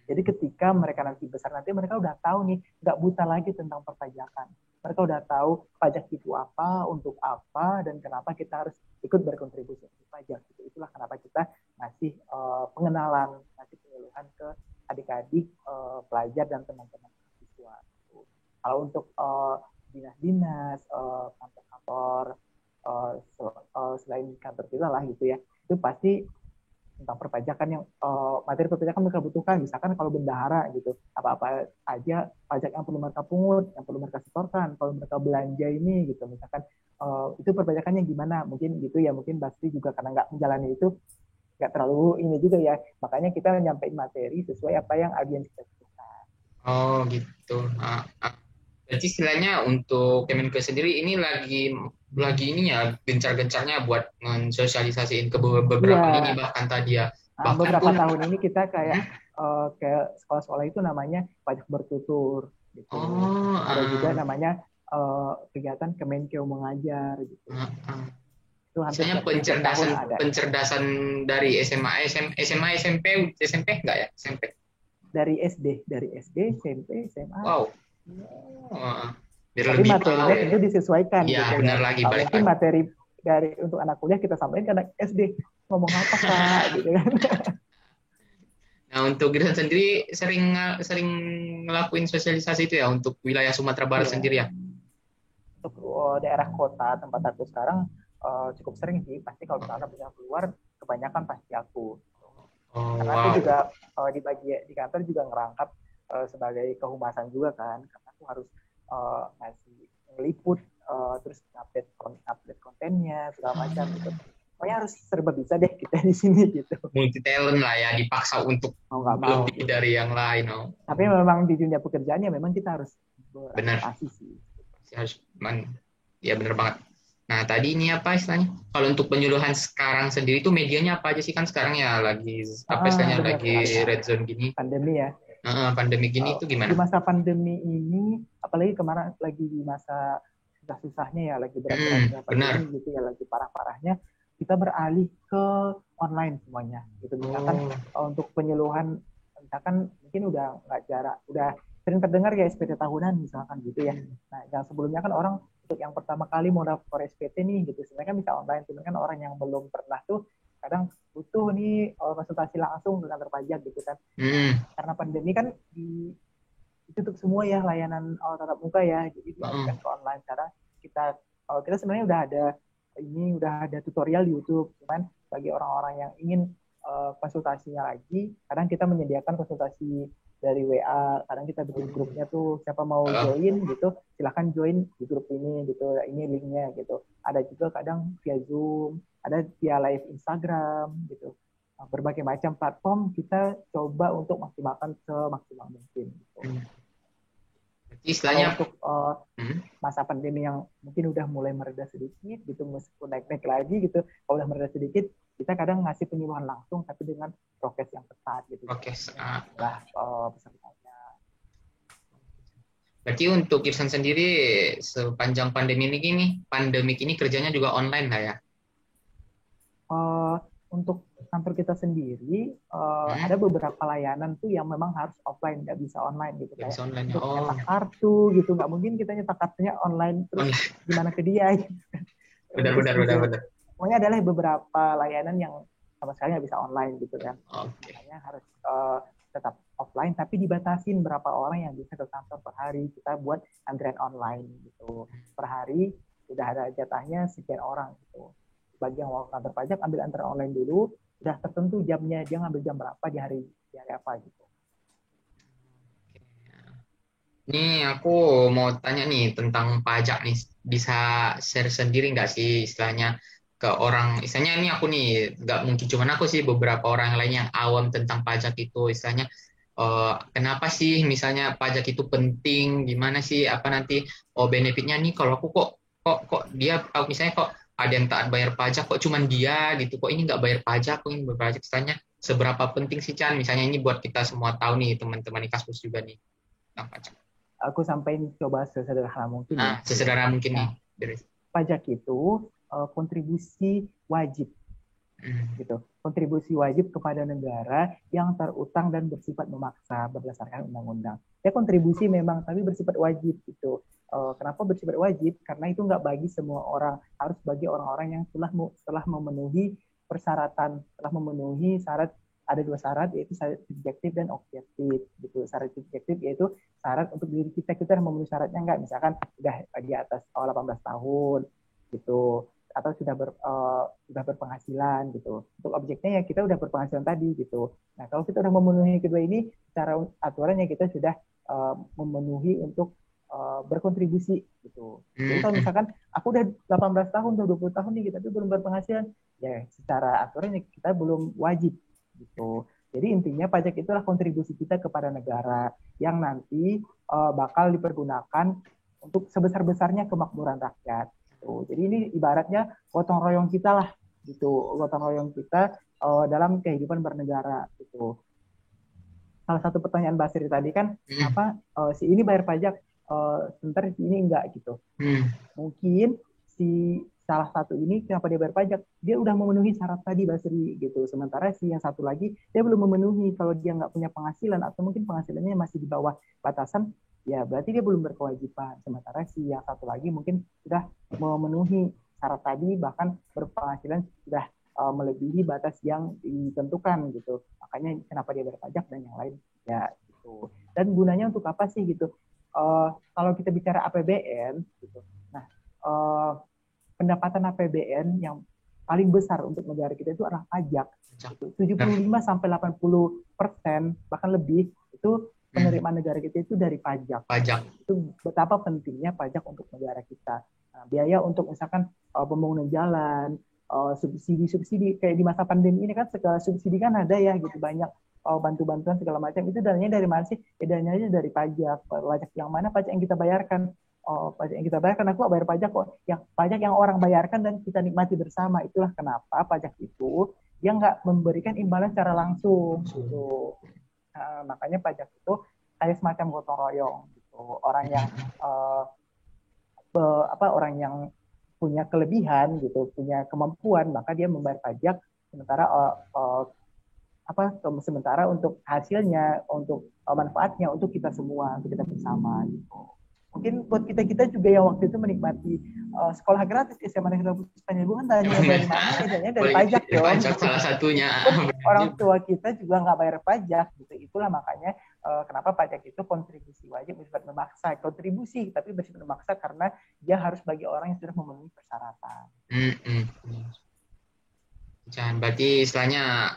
Jadi ketika mereka nanti besar, nanti mereka udah tahu nih, nggak buta lagi tentang perpajakan. Mereka udah tahu pajak itu apa, untuk apa, dan kenapa kita harus ikut berkontribusi untuk pajak. Gitu. Itulah kenapa kita ngasih pengenalan, ngasih penyuluhan ke adik-adik, pelajar, dan teman-teman. Kalau untuk dinas-dinas, kantor-kantor, selain kantor kita lah gitu ya, itu pasti tentang perpajakan yang materi perpajakan mereka butuhkan. Misalkan kalau bendahara gitu, apa-apa aja pajak yang perlu mereka pungut, yang perlu mereka setorkan, kalau mereka belanja ini gitu, misalkan itu perpajakannya gimana, mungkin gitu ya, mungkin pasti juga karena nggak menjalani itu nggak terlalu ini juga ya, makanya kita nyampein materi sesuai apa yang audiens kita butuhkan. Oh gitu. Berarti istilahnya untuk Kemenkeu sendiri ini lagi ini ya gencar-gencarnya buat mensosialisasiin ke beberapa ini bahkan tadi ya. Beberapa tahun ini kita kayak sekolah-sekolah itu namanya pajak bertutur gitu. Ada juga namanya kegiatan Kemenkeu mengajar gitu. Itu misalnya pencerdasan dari SMA, SMP enggak ya? SMP. Dari SD, SMP, SMA. Wow. Tapi materinya tentu disesuaikan. Iya, gitu, benar lagi. Kalau mungkin materi untuk anak kuliah kita sampaikan ke anak SD, ngomong apa Kak, gitu kan. Nah, untuk Gibran sendiri sering ngelakuin sosialisasi itu ya untuk wilayah Sumatera Barat sendiri ya? Untuk daerah kota tempat aku sekarang cukup sering sih. Pasti kalau misalnya punya keluar, kebanyakan pasti aku. Karena aku juga di kantor juga ngerangkap sebagai kehumasan juga kan, karena aku harus ngasih ngeliput, terus update kontennya segala macam gitu. Pokoknya harus serba bisa deh kita di sini gitu. Multi talent lah ya, dipaksa untuk lebih dari yang lain. Tapi memang di dunia pekerjaannya memang kita harus beradaptasi sih. Harus ya benar banget. Nah, tadi ini apa istilahnya? Kalau untuk penyuluhan sekarang sendiri itu medianya apa aja sih? Kan sekarang ya lagi apa istilahnya Benar lagi sekali. red zone gini, Pandemi ya. pandemi gini Eh, itu di gimana? masa pandemi ini, apalagi kemarin lagi di masa susah-susahnya ya, lagi berat-beratnya Benar. pandemi gitu ya, lagi parah-parahnya, kita beralih ke online semuanya. Gitu misalkan Oh, untuk penyuluhan, misalkan mungkin udah nggak jarak, udah sering terdengar ya SPT tahunan misalkan gitu ya. Nah, yang sebelumnya kan orang untuk yang pertama kali mau daftar SPT nih gitu, sebenarnya kan bisa online, cuman kan orang yang belum pernah tuh kadang butuh nih konsultasi langsung dengan terpajak gitu kan. Nah, hmm, karena pandemi kan ditutup semua ya layanan tatap muka ya, jadi oh, dialihkan ke online. Karena kita sebenarnya udah ada tutorial di YouTube, cuman bagi orang-orang yang ingin konsultasinya lagi, kadang kita menyediakan konsultasi dari WA, kadang kita bikin grupnya tuh, siapa mau oh, join gitu silahkan join di grup ini gitu, ini linknya gitu. Ada juga kadang via Zoom, ada via live Instagram gitu. Berbagai macam platform kita coba untuk maksimalkan semaksimal mungkin gitu. hmm. Berarti Kalau istilahnya, untuk hmm, masa pandemi yang mungkin udah mulai mereda sedikit gitu, meskipun naik-naik lagi gitu, kalau udah mereda sedikit, kita kadang ngasih penyuluhan langsung tapi dengan prokes yang ketat gitu, oke. lah pesertanya. Berarti untuk Kirsan sendiri sepanjang pandemik ini kerjanya juga online lah ya? uh, untuk kantor kita sendiri Hmm, ada beberapa layanan tuh yang memang harus offline, nggak bisa online gitu, ya kayak bisa online ya. untuk Oh, nyetak kartu gitu, nggak mungkin kita nyetak kartunya online terus online. gimana ke dia gitu. Benar, Terus benar, benar, gitu. benar. Pokoknya adalah beberapa layanan yang sama sekali nggak bisa online gitu kan. Oke. Makanya harus tetap offline, tapi dibatasin berapa orang yang bisa ke kantor per hari. Kita buat antrian online gitu. Per hari udah ada jatahnya sekian orang gitu. Bagi yang mau ke kantor pajak, ambil antrian online dulu. Udah tertentu jamnya, dia ngambil jam berapa di hari apa gitu. Ini aku mau tanya nih tentang pajak nih. Bisa share sendiri nggak sih istilahnya ke orang, istilahnya ini aku nih, nggak mungkin cuma aku sih, beberapa orang lain yang awam tentang pajak itu, istilahnya kenapa sih misalnya pajak itu penting, gimana sih, apa nanti, oh benefitnya nih kalau aku kok dia, misalnya kok ada yang taat bayar pajak, kok cuman dia gitu, kok ini nggak bayar pajak, kok ini bayar pajak, istilahnya seberapa penting sih Chan, misalnya ini buat kita semua tahu nih, teman-teman di kampus juga nih tentang pajak. Aku sampaikan coba sesederhana mungkin ya gitu. Sesederhana mungkin nih Nah, dari. pajak itu kontribusi wajib Hmm, gitu. Kontribusi wajib kepada negara yang terutang dan bersifat memaksa berdasarkan undang-undang. Ya kontribusi memang, tapi bersifat wajib gitu. Kenapa bersifat wajib? Karena itu nggak bagi semua orang, harus bagi orang-orang yang telah memenuhi persyaratan, telah memenuhi syarat. Ada dua syarat, yaitu syarat subjektif dan objektif gitu. Syarat subjektif yaitu syarat untuk diri kita, kita memenuhi syaratnya nggak, misalkan udah di atas 18 tahun gitu, atau sudah berpenghasilan gitu. Untuk objeknya ya kita udah berpenghasilan tadi gitu. Nah, kalau kita udah memenuhi kedua ini, secara aturannya kita sudah memenuhi untuk berkontribusi gitu. Jadi kalau hmm, misalkan aku udah 18 tahun, udah 20 tahun nih kita tuh belum berpenghasilan, ya secara aturannya kita belum wajib gitu. Jadi intinya pajak itulah kontribusi kita kepada negara yang nanti bakal dipergunakan untuk sebesar-besarnya kemakmuran rakyat. Gitu. Jadi ini ibaratnya gotong royong kita lah gitu, gotong royong kita dalam kehidupan bernegara gitu. Salah satu pertanyaan Basri tadi kan, hmm, kenapa si ini bayar pajak, sebentar si ini enggak gitu. hmm, Mungkin si salah satu ini kenapa dia bayar pajak, dia udah memenuhi syarat tadi Basri gitu, sementara si yang satu lagi dia belum memenuhi. Kalau dia nggak punya penghasilan atau mungkin penghasilannya masih di bawah batasan, ya berarti dia belum berkewajiban, sementara si yang satu lagi mungkin sudah memenuhi syarat tadi, bahkan berpenghasilan sudah melebihi batas yang ditentukan gitu, makanya kenapa dia bayar pajak dan yang lain ya gitu. Dan gunanya untuk apa sih gitu? Kalau kita bicara APBN gitu, nah pendapatan APBN yang paling besar untuk negara kita itu adalah pajak. pajak. Itu Benar. 75 sampai 80% bahkan lebih itu Hmm, penerimaan negara kita itu dari pajak. pajak. Itu betapa pentingnya pajak untuk negara kita. Nah, biaya untuk misalkan pembangunan jalan, subsidi-subsidi kayak di masa pandemi ini kan segala subsidi kan ada ya gitu, banyak bantu-bantuan segala macam, itu dananya dari mana sih? Ya dananya dari pajak. Pajak yang mana? Pajak yang kita bayarkan pajak yang kita bayarkan, aku bayar pajak kok, yang pajak yang orang bayarkan dan kita nikmati bersama. Itulah kenapa pajak itu dia nggak memberikan imbalan secara langsung gitu. Makanya pajak itu kayak semacam gotong royong gitu. Orang yang punya kelebihan gitu, punya kemampuan, maka dia membayar pajak, sementara sementara untuk hasilnya, untuk manfaatnya untuk kita semua, untuk kita bersama gitu. Mungkin buat kita juga yang waktu itu menikmati sekolah gratis SMA Negeri Kabupaten Penyambungan, tanya dari mana? Tidaknya dari pajak dong. Pajak salah satunya. Orang tua kita juga nggak bayar pajak gitu. Itulah makanya kenapa pajak itu kontribusi wajib bersifat memaksa. Kontribusi tapi bersifat memaksa karena dia harus bagi orang yang sudah memenuhi persyaratan. Jangan, berarti istilahnya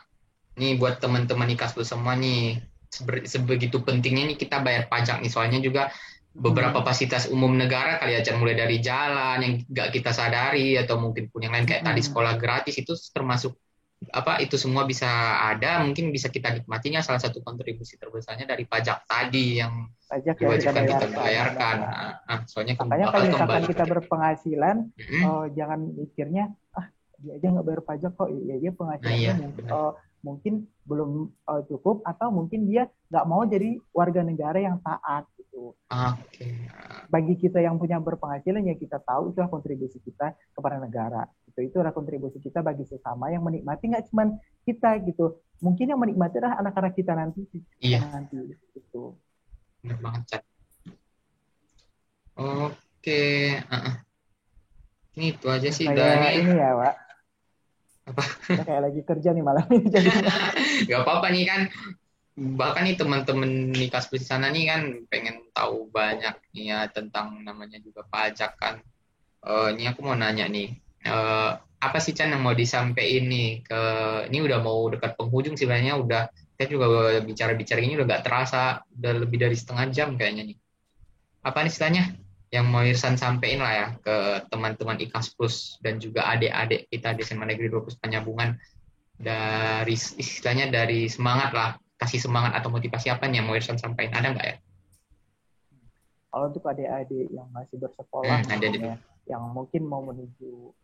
nih buat teman-teman IKAS semua nih, sebegitu pentingnya nih kita bayar pajak nih, soalnya juga beberapa fasilitas umum negara kali ya, mulai dari jalan yang nggak kita sadari atau mungkin pun yang lain kayak tadi sekolah gratis itu termasuk itu semua bisa ada, mungkin bisa kita nikmatinya salah satu kontribusi terbesarnya dari pajak tadi yang diwajibkan kita bayarkan. Soalnya makanya kalau misalkan kita berpenghasilan, jangan mikirnya dia aja nggak bayar pajak kok, dia penghasilannya mungkin belum cukup, atau mungkin dia nggak mau jadi warga negara yang taat gitu. Bagi kita yang punya berpenghasilan, ya kita tahu itulah kontribusi kita kepada negara. Itu adalah kontribusi kita bagi sesama yang menikmati, nggak cuma kita gitu. Mungkin yang menikmati adalah anak-anak kita nanti. Nanti gitu. Benar banget, Cak. Oke. Ini itu aja sih dari ini ya, Pak. Apa? Kita kayak lagi kerja nih malam ini. Gak apa-apa nih kan, bahkan nih teman-teman IKAS di sana nih kan pengen tahu banyak nih ya tentang namanya juga pajak kan. Ini aku mau nanya nih, apa sih Chan yang mau disampaikan nih ini udah mau dekat penghujung sebenarnya, udah kita juga bicara-bicara ini udah gak terasa, udah lebih dari setengah jam kayaknya nih. Apa nih istilahnya yang mau Irsan sampaikan lah ya ke teman-teman IKAS Plus dan juga adik-adik kita di SMA Negeri 12 Penyambungan, dari istilahnya dari semangat lah, kasih semangat atau motivasi apa nih yang mau Irsan sampaikan, ada nggak ya? Kalau untuk adik-adik yang masih bersekolah, yang mungkin mau menuju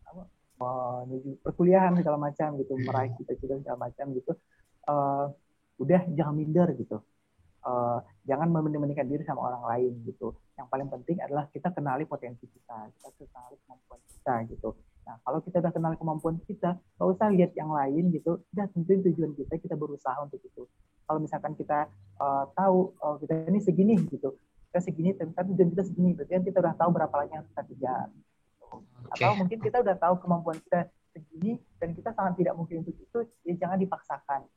perkuliahan segala macam gitu, meraih cita-cita segala macam gitu, udah jangan minder gitu. Jangan membandingkan diri sama orang lain gitu. Yang paling penting adalah kita kenali potensi kita kenali kemampuan kita gitu. Nah, kalau kita udah kenal kemampuan kita, nggak usah lihat yang lain gitu. Udah tentuin tujuan kita berusaha untuk itu. Kalau misalkan kita tahu kita ini segini gitu, kita segini, tapi tujuan kita segini, berarti kan kita udah tahu berapa lagi yang kita kejar. Gitu. Atau mungkin kita udah tahu kemampuan kita segini dan kita sangat tidak mungkin untuk itu, ya jangan dipaksakan.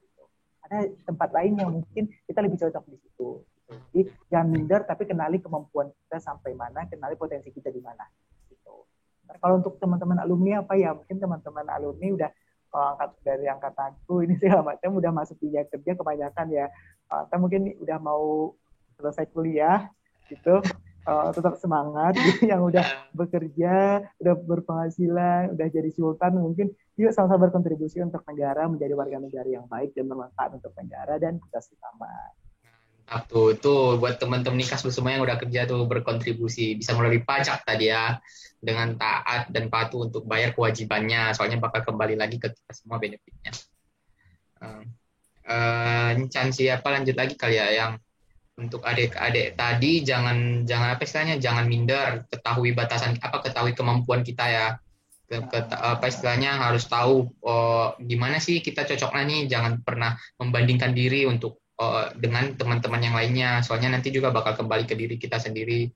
Ada tempat lain yang mungkin kita lebih cocok di situ. Jadi jangan minder, tapi kenali kemampuan kita sampai mana, kenali potensi kita di mana. Gitu. Nah, kalau untuk teman-teman alumni apa ya? Mungkin teman-teman alumni udah dari angkatanku ini segala macam udah masuk dunia kerja kebanyakan ya. Atau mungkin udah mau selesai kuliah gitu. Tetap semangat gitu, yang udah bekerja, udah berpenghasilan, udah jadi sultan, mungkin yuk sama-sama berkontribusi untuk negara, menjadi warga negara yang baik dan bermanfaat untuk negara dan kita bersama. Tuh buat teman-teman IKAS semua yang udah kerja tuh berkontribusi, bisa melalui pajak tadi ya, dengan taat dan patuh untuk bayar kewajibannya, soalnya bakal kembali lagi ke kita semua benefitnya. Chan siapa lanjut lagi kali ya, yang untuk adik-adik tadi jangan apa istilahnya, jangan minder, ketahui batasan ketahui kemampuan kita ya. Apa istilahnya, harus tahu gimana sih kita cocoknya nih, jangan pernah membandingkan diri untuk dengan teman-teman yang lainnya, soalnya nanti juga bakal kembali ke diri kita sendiri,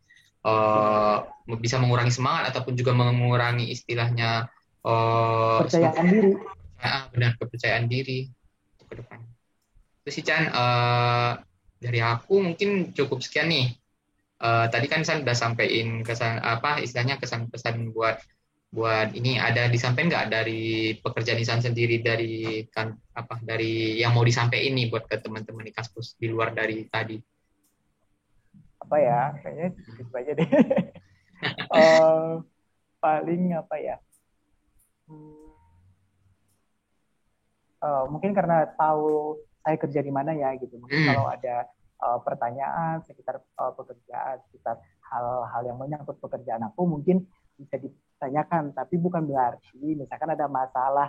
bisa mengurangi semangat ataupun juga mengurangi istilahnya kepercayaan diri. Benar, kepercayaan diri untuk ke depan. Terus sih Chan, dari aku mungkin cukup sekian nih. Tadi kan San udah sampein kesan istilahnya kesan-pesan buat ini, ada disampaikan nggak dari pekerjaan Isan sendiri, dari dari yang mau disampaikan nih buat ke teman-teman IKAS Plus di luar dari tadi? Apa ya, kayaknya gitu aja deh. Paling apa ya? Mungkin karena tahu saya kerja di mana ya gitu. Mungkin kalau ada pertanyaan sekitar pekerjaan, sekitar hal-hal yang menyangkut pekerjaan aku mungkin bisa ditanyakan, tapi bukan berarti misalkan ada masalah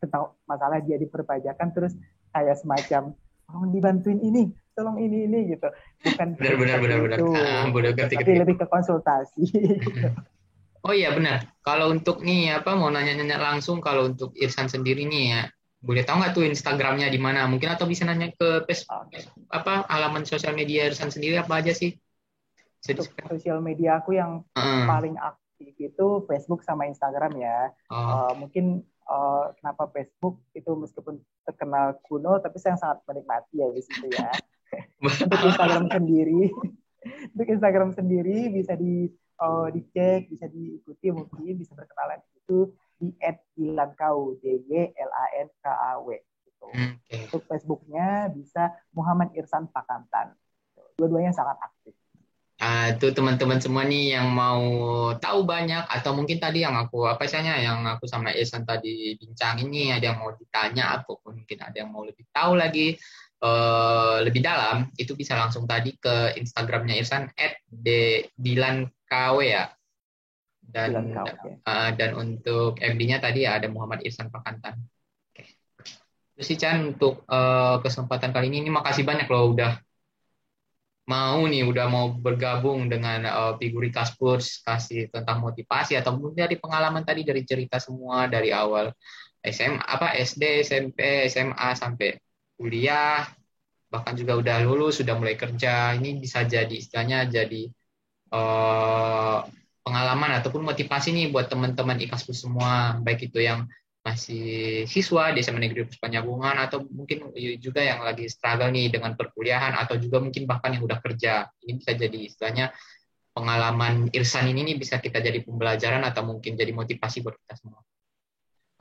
tentang masalah dia di perpajakan terus kayak semacam tolong dibantuin ini, tolong ini gitu. Bukan Benar. itu, Udah gitu. ngerti. Tapi lebih ke konsultasi. Oh iya benar. Kalau untuk nih apa mau nanya-nanya langsung kalau untuk Irsan sendiri nih ya, boleh tahu nggak tuh Instagramnya di mana? Mungkin atau bisa nanya ke Oke. apa halaman sosial media Irsan sendiri apa aja sih? Bisa Untuk di-share? sosial media aku yang Heeh. paling aktif itu Facebook sama Instagram ya. Oh, Mungkin kenapa Facebook itu meskipun terkenal kuno, tapi saya sangat menikmati ya di situ ya. Untuk Instagram sendiri, untuk Instagram sendiri bisa dicek, bisa diikuti, mungkin bisa berkenalan itu di @dilankau, DYLANKAW gitu. oke. Untuk Facebooknya bisa Muhammad Irsan Pakantan. Dua-duanya sangat aktif. Itu teman-teman semua nih yang mau tahu banyak atau mungkin tadi yang aku apa istilahnya yang aku sama Ihsan tadi bincang ini ada yang mau ditanya ataupun mungkin ada yang mau lebih tahu lagi lebih dalam itu bisa langsung tadi ke Instagramnya Ihsan @dilankw ya dan Dilankau ya. dan untuk MD-nya tadi ya ada Muhammad Ihsan Pakantan. Oke. Terus sih Chan untuk kesempatan kali ini makasih banyak loh udah mau bergabung dengan Figuri Kaspers kasih tentang motivasi atau mungkin dari pengalaman tadi dari cerita semua dari awal SD, SMP, SMA sampai kuliah bahkan juga udah lulus sudah mulai kerja ini bisa jadi istilahnya jadi eh, pengalaman ataupun motivasi nih buat teman-teman Ikaspus semua baik itu yang masih siswa di SMA Negeri Puspanjabungan atau mungkin juga yang lagi struggle nih dengan perkuliahan atau juga mungkin bahkan yang udah kerja. Ini bisa jadi istilahnya pengalaman Irsan ini nih bisa kita jadi pembelajaran atau mungkin jadi motivasi buat kita semua. Ya,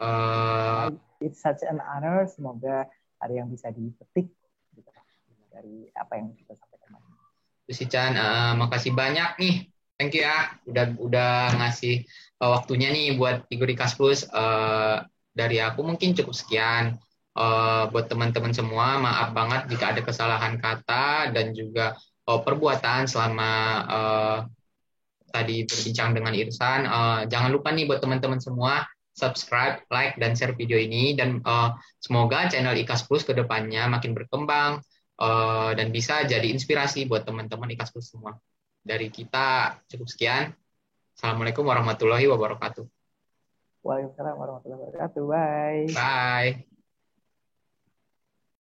Eh it's such an honor. Semoga ada yang bisa dipetik gitu, dari apa yang kita sampaikan. Terus si Chan, makasih banyak nih. Thank you ya, udah ngasih waktunya nih buat Figuri Kaskus. Dari aku mungkin cukup sekian. Buat teman-teman semua, maaf banget jika ada kesalahan kata dan juga perbuatan selama tadi berbincang dengan Irsan. Jangan lupa nih buat teman-teman semua, subscribe, like, dan share video ini. Dan semoga channel Ikas Plus ke depannya makin berkembang dan bisa jadi inspirasi buat teman-teman Ikas Plus semua. Dari kita cukup sekian. Assalamualaikum warahmatullahi wabarakatuh. Waalaikumsalam warahmatullahi wabarakatuh. Bye. Bye.